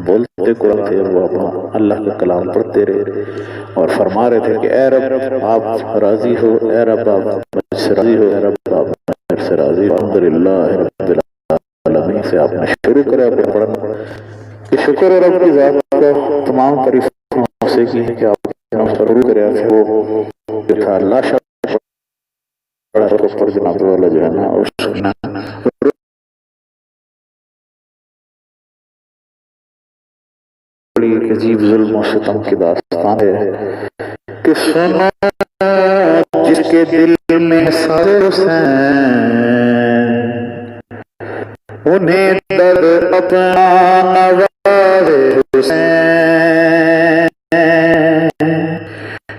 بولتے قرآن تھے, وہ اپنا اللہ کا کلام پڑھتے رہے اور فرما رہے تھے کہ اے رب آپ راضی ہو, اے رب آپ مجھ سے راضی ہو, اے رب آپ مجھ سے راضی ہو. الحمدللہ رب العالمین سے آپ نے شروع کرا پڑھنا کہ شکر ہے رب کی ذات کا تمام تعریفوں سے کی ہے کہ آپ نے شروع کرا. پھر وہ جو تھا اللہ شاہ پر جناب والا جو ہے نا اس بڑی عجیب ظلم و ستم کی داستان ہے کہ سنا جس کے دل میں سارے حسین, انہیں درد اپنا نوارے حسین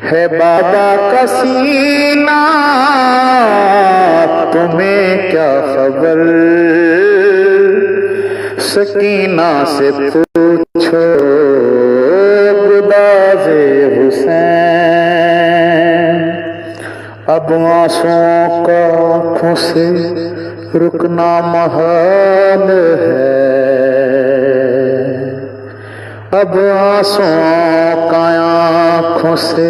ہے. بابا کا سینہ تمہیں کیا خبر, سکینہ سے پوچھو گداز حسین. اب آنسوؤں کا آنکھوں سے رکنا محال ہے, اب آنسوؤں کا آنکھوں سے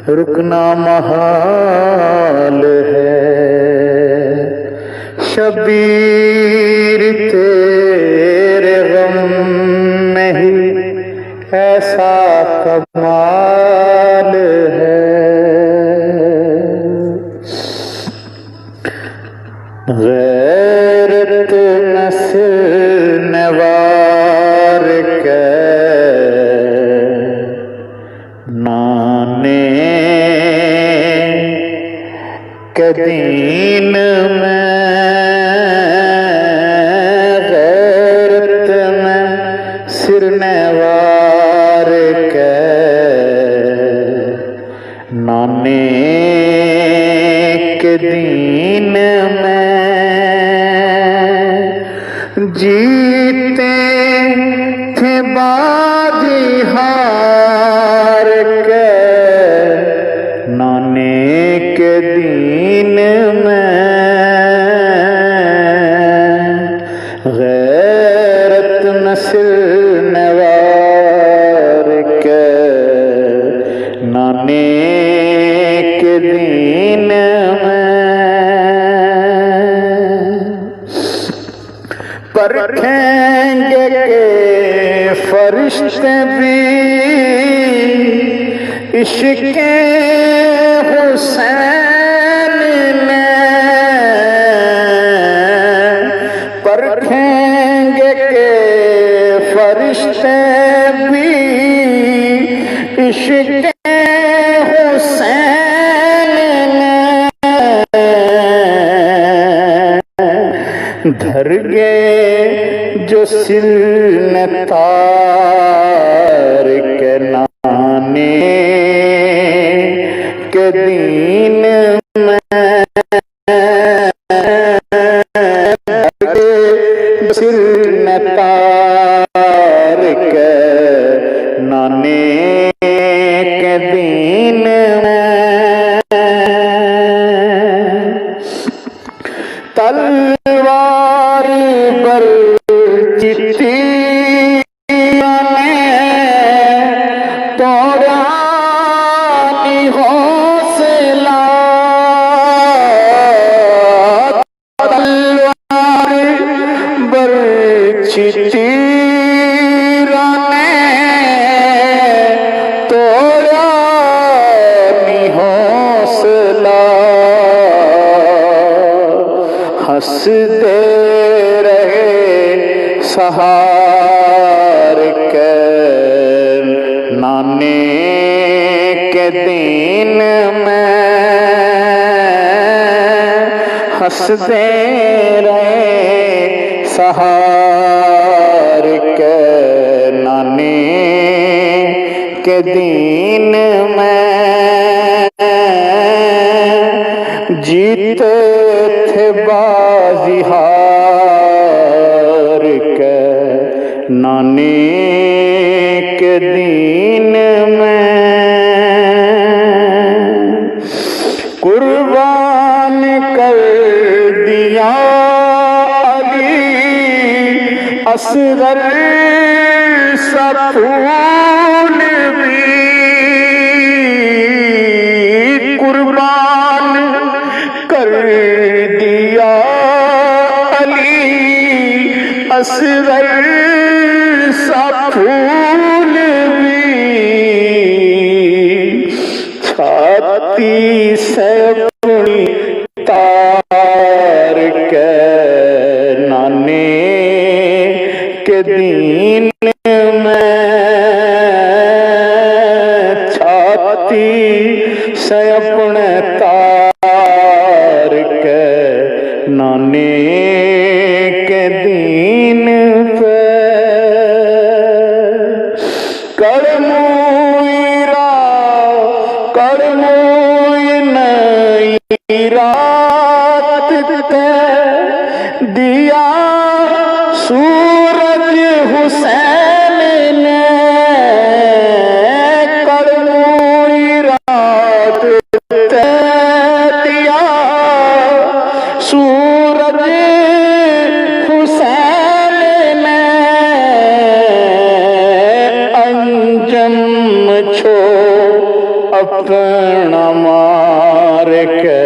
رکنا محال ہے، شبیر تیرے غم میں ہی ایسا کمال ہے، غیرت نسل نوار کے نانے کے دین میں، غیرت میں سر نوار کے نانے کے دین میں، جیتے تھے بازی ہار کے نانے کے دین میں، غیرت نسل نوار کے نانے کے دین میں، پرکھیں گے کہ فرشتے بھی عشق حسین میں، پرکھیں گے کہ فرشتے بھی عشق حسین میں، دھر گئے جو سلنے تار کے نانے کے دین میں، سلنے تار کے نانے کے دین میں، تلوار پر چیتی نے توڑا نہیں حوصلہ، تلوار پر چیتی نے توڑا نہیں حوصلہ، ہنستے رہے سہار کے نانے کے دین میں، ہنستے رہے سہار کے نانے کے دین میں، جیتے تھے بازی ہار کے نانے کے دین میں، قربان کر دیا علی اصغر سا پھول بھی، قربان کر دیا علی اصغر سا پھول بھی، چھاتی سے اپنی تار کے نانے کے دین میں، چھاتی سے اپنے تار کے نانے کے دین پہ، کڑموئی نئی رات تے دیا سورج حسین نے، کڑموئی رات تے دیا سورج حسین نے، انجم چھو اپنا کے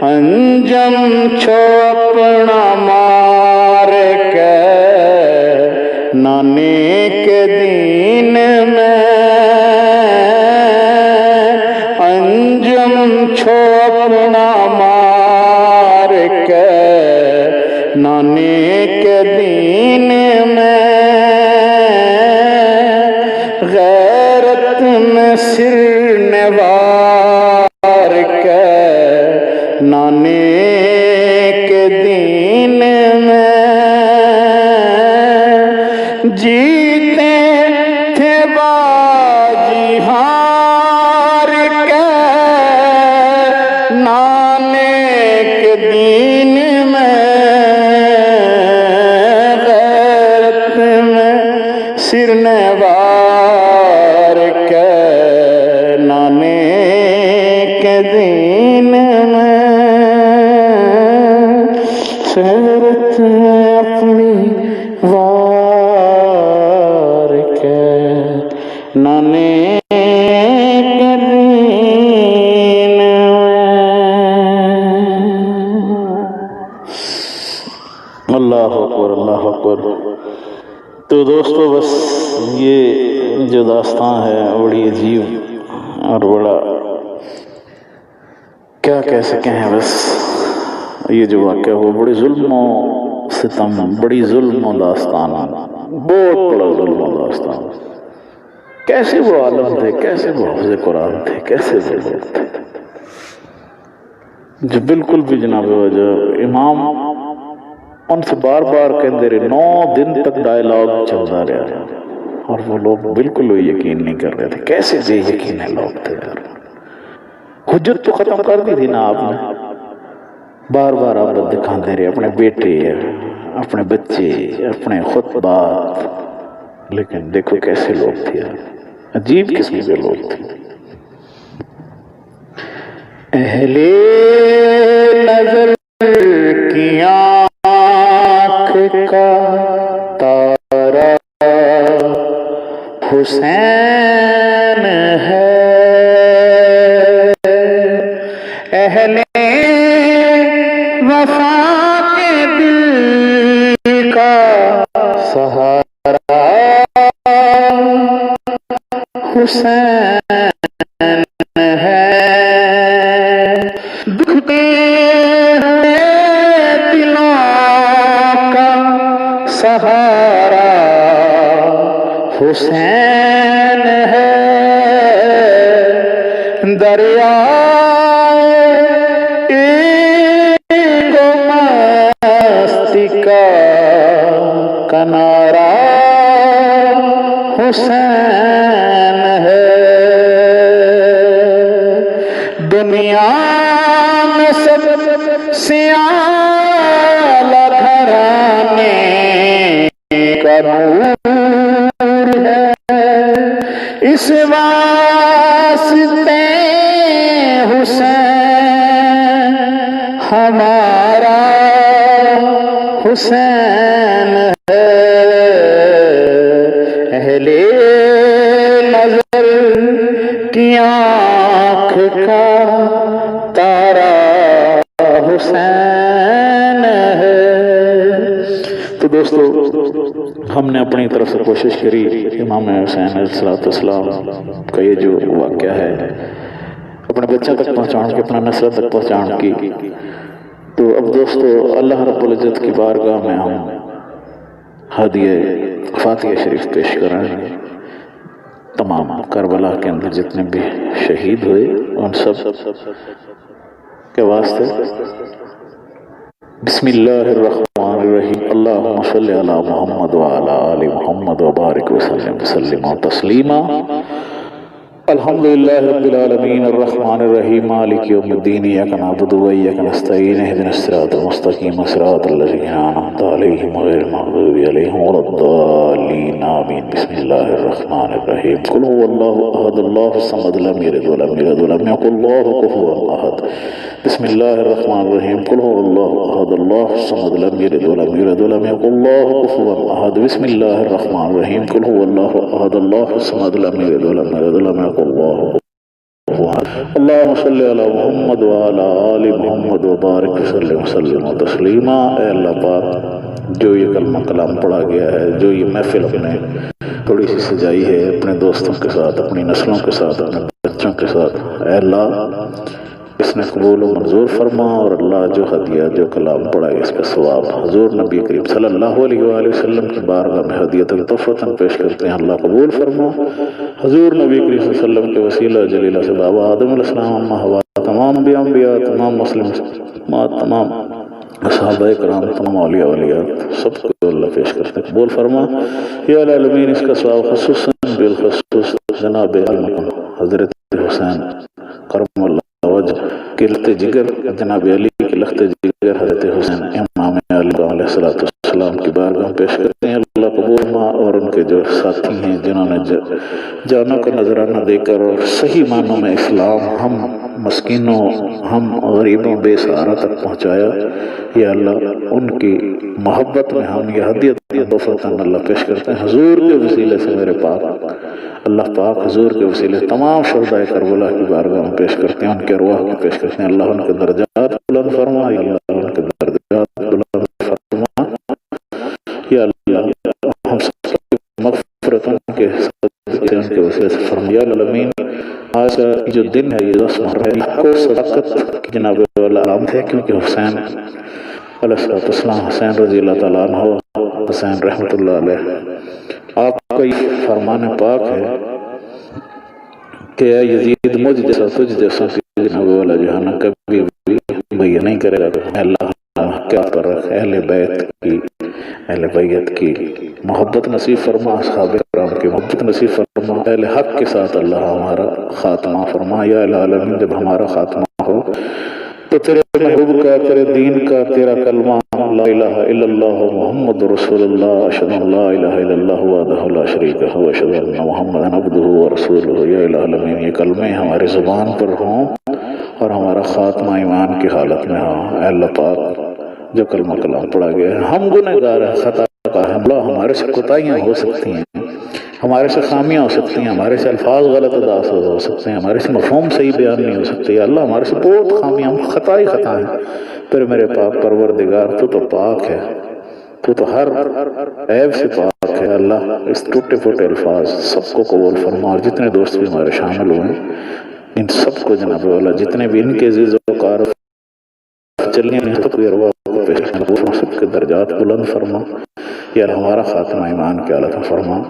انجم چھو اپنا مار کے نانے کے دین میں انجم چھو اپنا مار کے نانے کے دین میں غیرت میں سر نوار کے نانے کے دین میں جیتے تھے باجی ہار کے نانے کے دین میں غیرت میں سر نوار کے نانے کے دین میں غیرت اپنی وار کے نانے کے دین میں۔ اللہ اکبر اللہ اکبر۔ تو دوستو بس یہ جو داستان ہے بڑی عجیب اور بڑا کیا کہہ سکیں ہیں، بس یہ جو واقعہ ہوا بڑی ظلم و ستم، بڑی ظلم و داستان، بہت بڑا ظلم و داستان۔ کیسے وہ عالم تھے، کیسے وہ حافظ قرآن تھے، کیسے وہ لوگ تھے جو بالکل بھی جناب وجہ امام ان سے بار بار کہتے رہے، 9 دن تک ڈائلاگ چلتا رہا اور وہ لوگ بالکل یقین نہیں کر رہے تھے۔ کیسے بے یقین لوگ تھے یار، حجت تو ختم کر دی تھی نا آپ نے، بار بار آپ دکھاتے رہے اپنے بیٹے، اپنے بچے، اپنے خطبات، لیکن دیکھو کیسے لوگ تھے یار، عجیب قسم کے لوگ تھے۔ اہل نظر کی آنکھ کا تارا حسین ہے، اہل وفا کے دل کا سہارا حسین ہے، دکھتے ہوئے دلوں کا سہارا حسین ہے، دریا کنارا حسین ہے، دنیا میں سب سے اعلیٰ گھرانے کا نور ہے، اس واسطے حسین ہمارا حسین ہے، اہل نظر کی آنکھ کا تارا حسین ہے۔ تو دوستو ہم نے اپنی طرف سے کوشش کری امام حسین علیہ السلام کا یہ جو واقعہ ہے اپنے بچوں تک پہنچانے کی، اپنا نسل تک پہنچانے کی۔ تو اب دوستو اللہ رب العزت کی بارگاہ میں ہم ہدیہ فاتحہ شریف پیش کریں گے تمام کربلا کے اندر جتنے بھی شہید ہوئے ان سب کے واسطے۔ بسم اللہ الرحمن الرحیم، اللہم صلی علی محمد وعلی آل محمد وبارک وسلم تسلیما۔ الحمدللہ رب العالمین الرحمن الرحیم مالک یوم الدین، ایاک نعبد و ایاک نستعین، اہدنا الصراط المستقیم صراط الذین انعمت علیہم غیر المغضوب علیہم ولا الضالین آمین۔ بسم اللہ الرحمن الرحیم، قل هو اللہ احد اللہ الصمد لم یلد ولم یولد ولم یکن له کفوا احد۔ بسم اللہ الرحمن الرحیم، قل هو اللہ احد اللہ الصمد لم یلد ولم یولد ولم یکن له کفوا احد۔ بسم اللہ الرحمن الرحیم، قل هو اللہ احد اللہ الصمد لم یلد ولم یولد ولم یکن الله اللہم صلی علی محمد وعلی آل محمد وبارک وسلم تسلیما۔ اے اللہ پاک، جو یہ کلمہ کلام پڑھا گیا ہے، جو یہ محفل اپنے تھوڑی سی سجائی ہے اپنے دوستوں کے ساتھ، اپنی نسلوں کے ساتھ، اپنے بچوں کے ساتھ، اے اللہ اس نے قبول و منظور فرما، اور اللہ جو ہدیہ جو کلام پڑھا ہے اس کا ثواب حضور نبی کریم صلی اللہ علیہ وآلہ وسلم کی بارگاہ میں ہدیۃ تحفۃ پیش کرتے ہیں، اللہ قبول فرما۔ حضور نبی کریم صلی اللہ علیہ وسلم کے وسیلہ جلیلہ سے بابا آدم علیہ السلام، اما حوا، تمام انبیاء، تمام مسلم، تمام صحابہ کرام، تمام اولیاء ولیات، سب کو اللہ پیش کرتے ہیں، قبول فرما یا العالمین۔ اس کا ثواب خصوصاً بالخصوص جناب حضرت حسین کرم اللہ وجہ کے لخت جگر، جناب علی کے لخت جگر حضرت حسین امام علی علیہ السلام کی بارگاہ میں پیش کرتے ہیں، اللہ قبول ما، اور ان کے جو ساتھی ہیں جنہوں نے جانوں کا نذرانہ دے کر اور صحیح معنوں میں اسلام ہم مسکینوں، ہم غریبوں، بے سہارا تک پہنچایا، یا اللہ ان کی محبت میں ہم یہ ہدیت تحفۃ اللہ پیش کرتے ہیں حضور کے وسیلے سے، میرے پاک اللہ پاک حضور کے وسیلے تمام شہدائے کربلا کی بارگاہ میں پیش کرتے ہیں، ان کے ارواح کو پیش کرتے ہیں، اللہ ان کے درجات بلند فرما، یا اللہ ان کے درجات بلند فرما، یا اللہ ہم سب کی مغفرت ان کے وسیلے سے فرما، یا العالمین۔ آج کا جو دن ہے، یہ 10 محرم ہے، کو صداقت کی جناب والا علامت ہے، کیونکہ حسین علیہ السلام، حسین رضی اللہ تعالیٰ عنہ، حسین رحمۃ اللہ علیہ، آپ کا یہ فرمان پاک ہے کہ اے یزید مجھ جیسا تجھ جیسا جناب والا جہاں کبھی بھی بھئی نہیں کرے گا، اللہ کیا پر رکھ، اہل بیت کی محبت نصیب فرما، اصحاب کرام کی محبت نصیب فرما، اہل حق کے ساتھ اللہ ہمارا خاتمہ فرما، یا العالمین۔ جب ہمارا خاتمہ ہو تو تیرے محبوب کا، تیرے دین کا، تیرا کلمہ لا الہ الا اللہ محمد رسول اللہ، اشہد ان لا الہ الا اللہ وحدہ لا شریک لہ واشہد ان محمدا عبدہ ورسولہ، یا العالمین یہ کلمے ہمارے زبان پر ہوں اور ہمارا خاتمہ ایمان کی حالت میں ہو۔ اے اللہ پاک، جو کلمہ کلام پڑھا گیا ہے، ہم گنہگار ہیں، خطا کار ہیں، اللہ ہمارے سے کوتاہیاں ہو سکتی ہیں، ہمارے سے خامیاں ہو سکتی ہیں، ہمارے سے الفاظ غلط ادا ہو سکتے ہیں، ہمارے سے مفہوم صحیح بیان نہیں ہو سکتے، یا اللہ ہمارے سے بہت خامیاں، ہم خطا ہی خطا ہیں، پھر میرے پاک پروردگار تو پاک ہے، تو ہر عیب سے پاک ہے، اللہ اس ٹوٹے پھوٹے الفاظ سب کو قبول فرما، اور جتنے دوست بھی ہمارے شامل ہوئے ان سب کو جناب والا، جتنے بھی ان کے عزیز و کار چلنے میں سب کی ارواح کو پیش کرنا، سب کے درجات بلند فرما، یا ہمارا خاتمہ ایمان کی حالت میں فرما،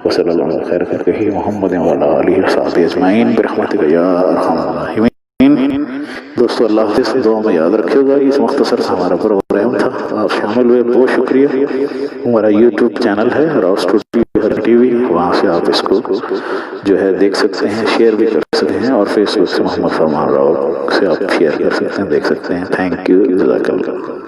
وصلی اللہ علیہ خیر خلقہ محمد وعلی آلہ وصحبہ اجمعین برحمتک یا ارحم الراحمین۔ دوستو اللہ حافظ، دعا میں یاد رکھیے گا، اس مختصر سے ہمارا پروگرام تھا، آپ شامل ہوئے بہت شکریہ۔ ہمارا یوٹیوب چینل ہے راؤ ٹی وی، وہاں سے آپ اس کو جو ہے دیکھ سکتے ہیں، شیئر بھی کر سکتے ہیں، اور فیس بک سے محمد فرمان راؤ سے آپ شیئر کر سکتے ہیں، دیکھ سکتے ہیں۔ تھینک یو، جزاک اللہ۔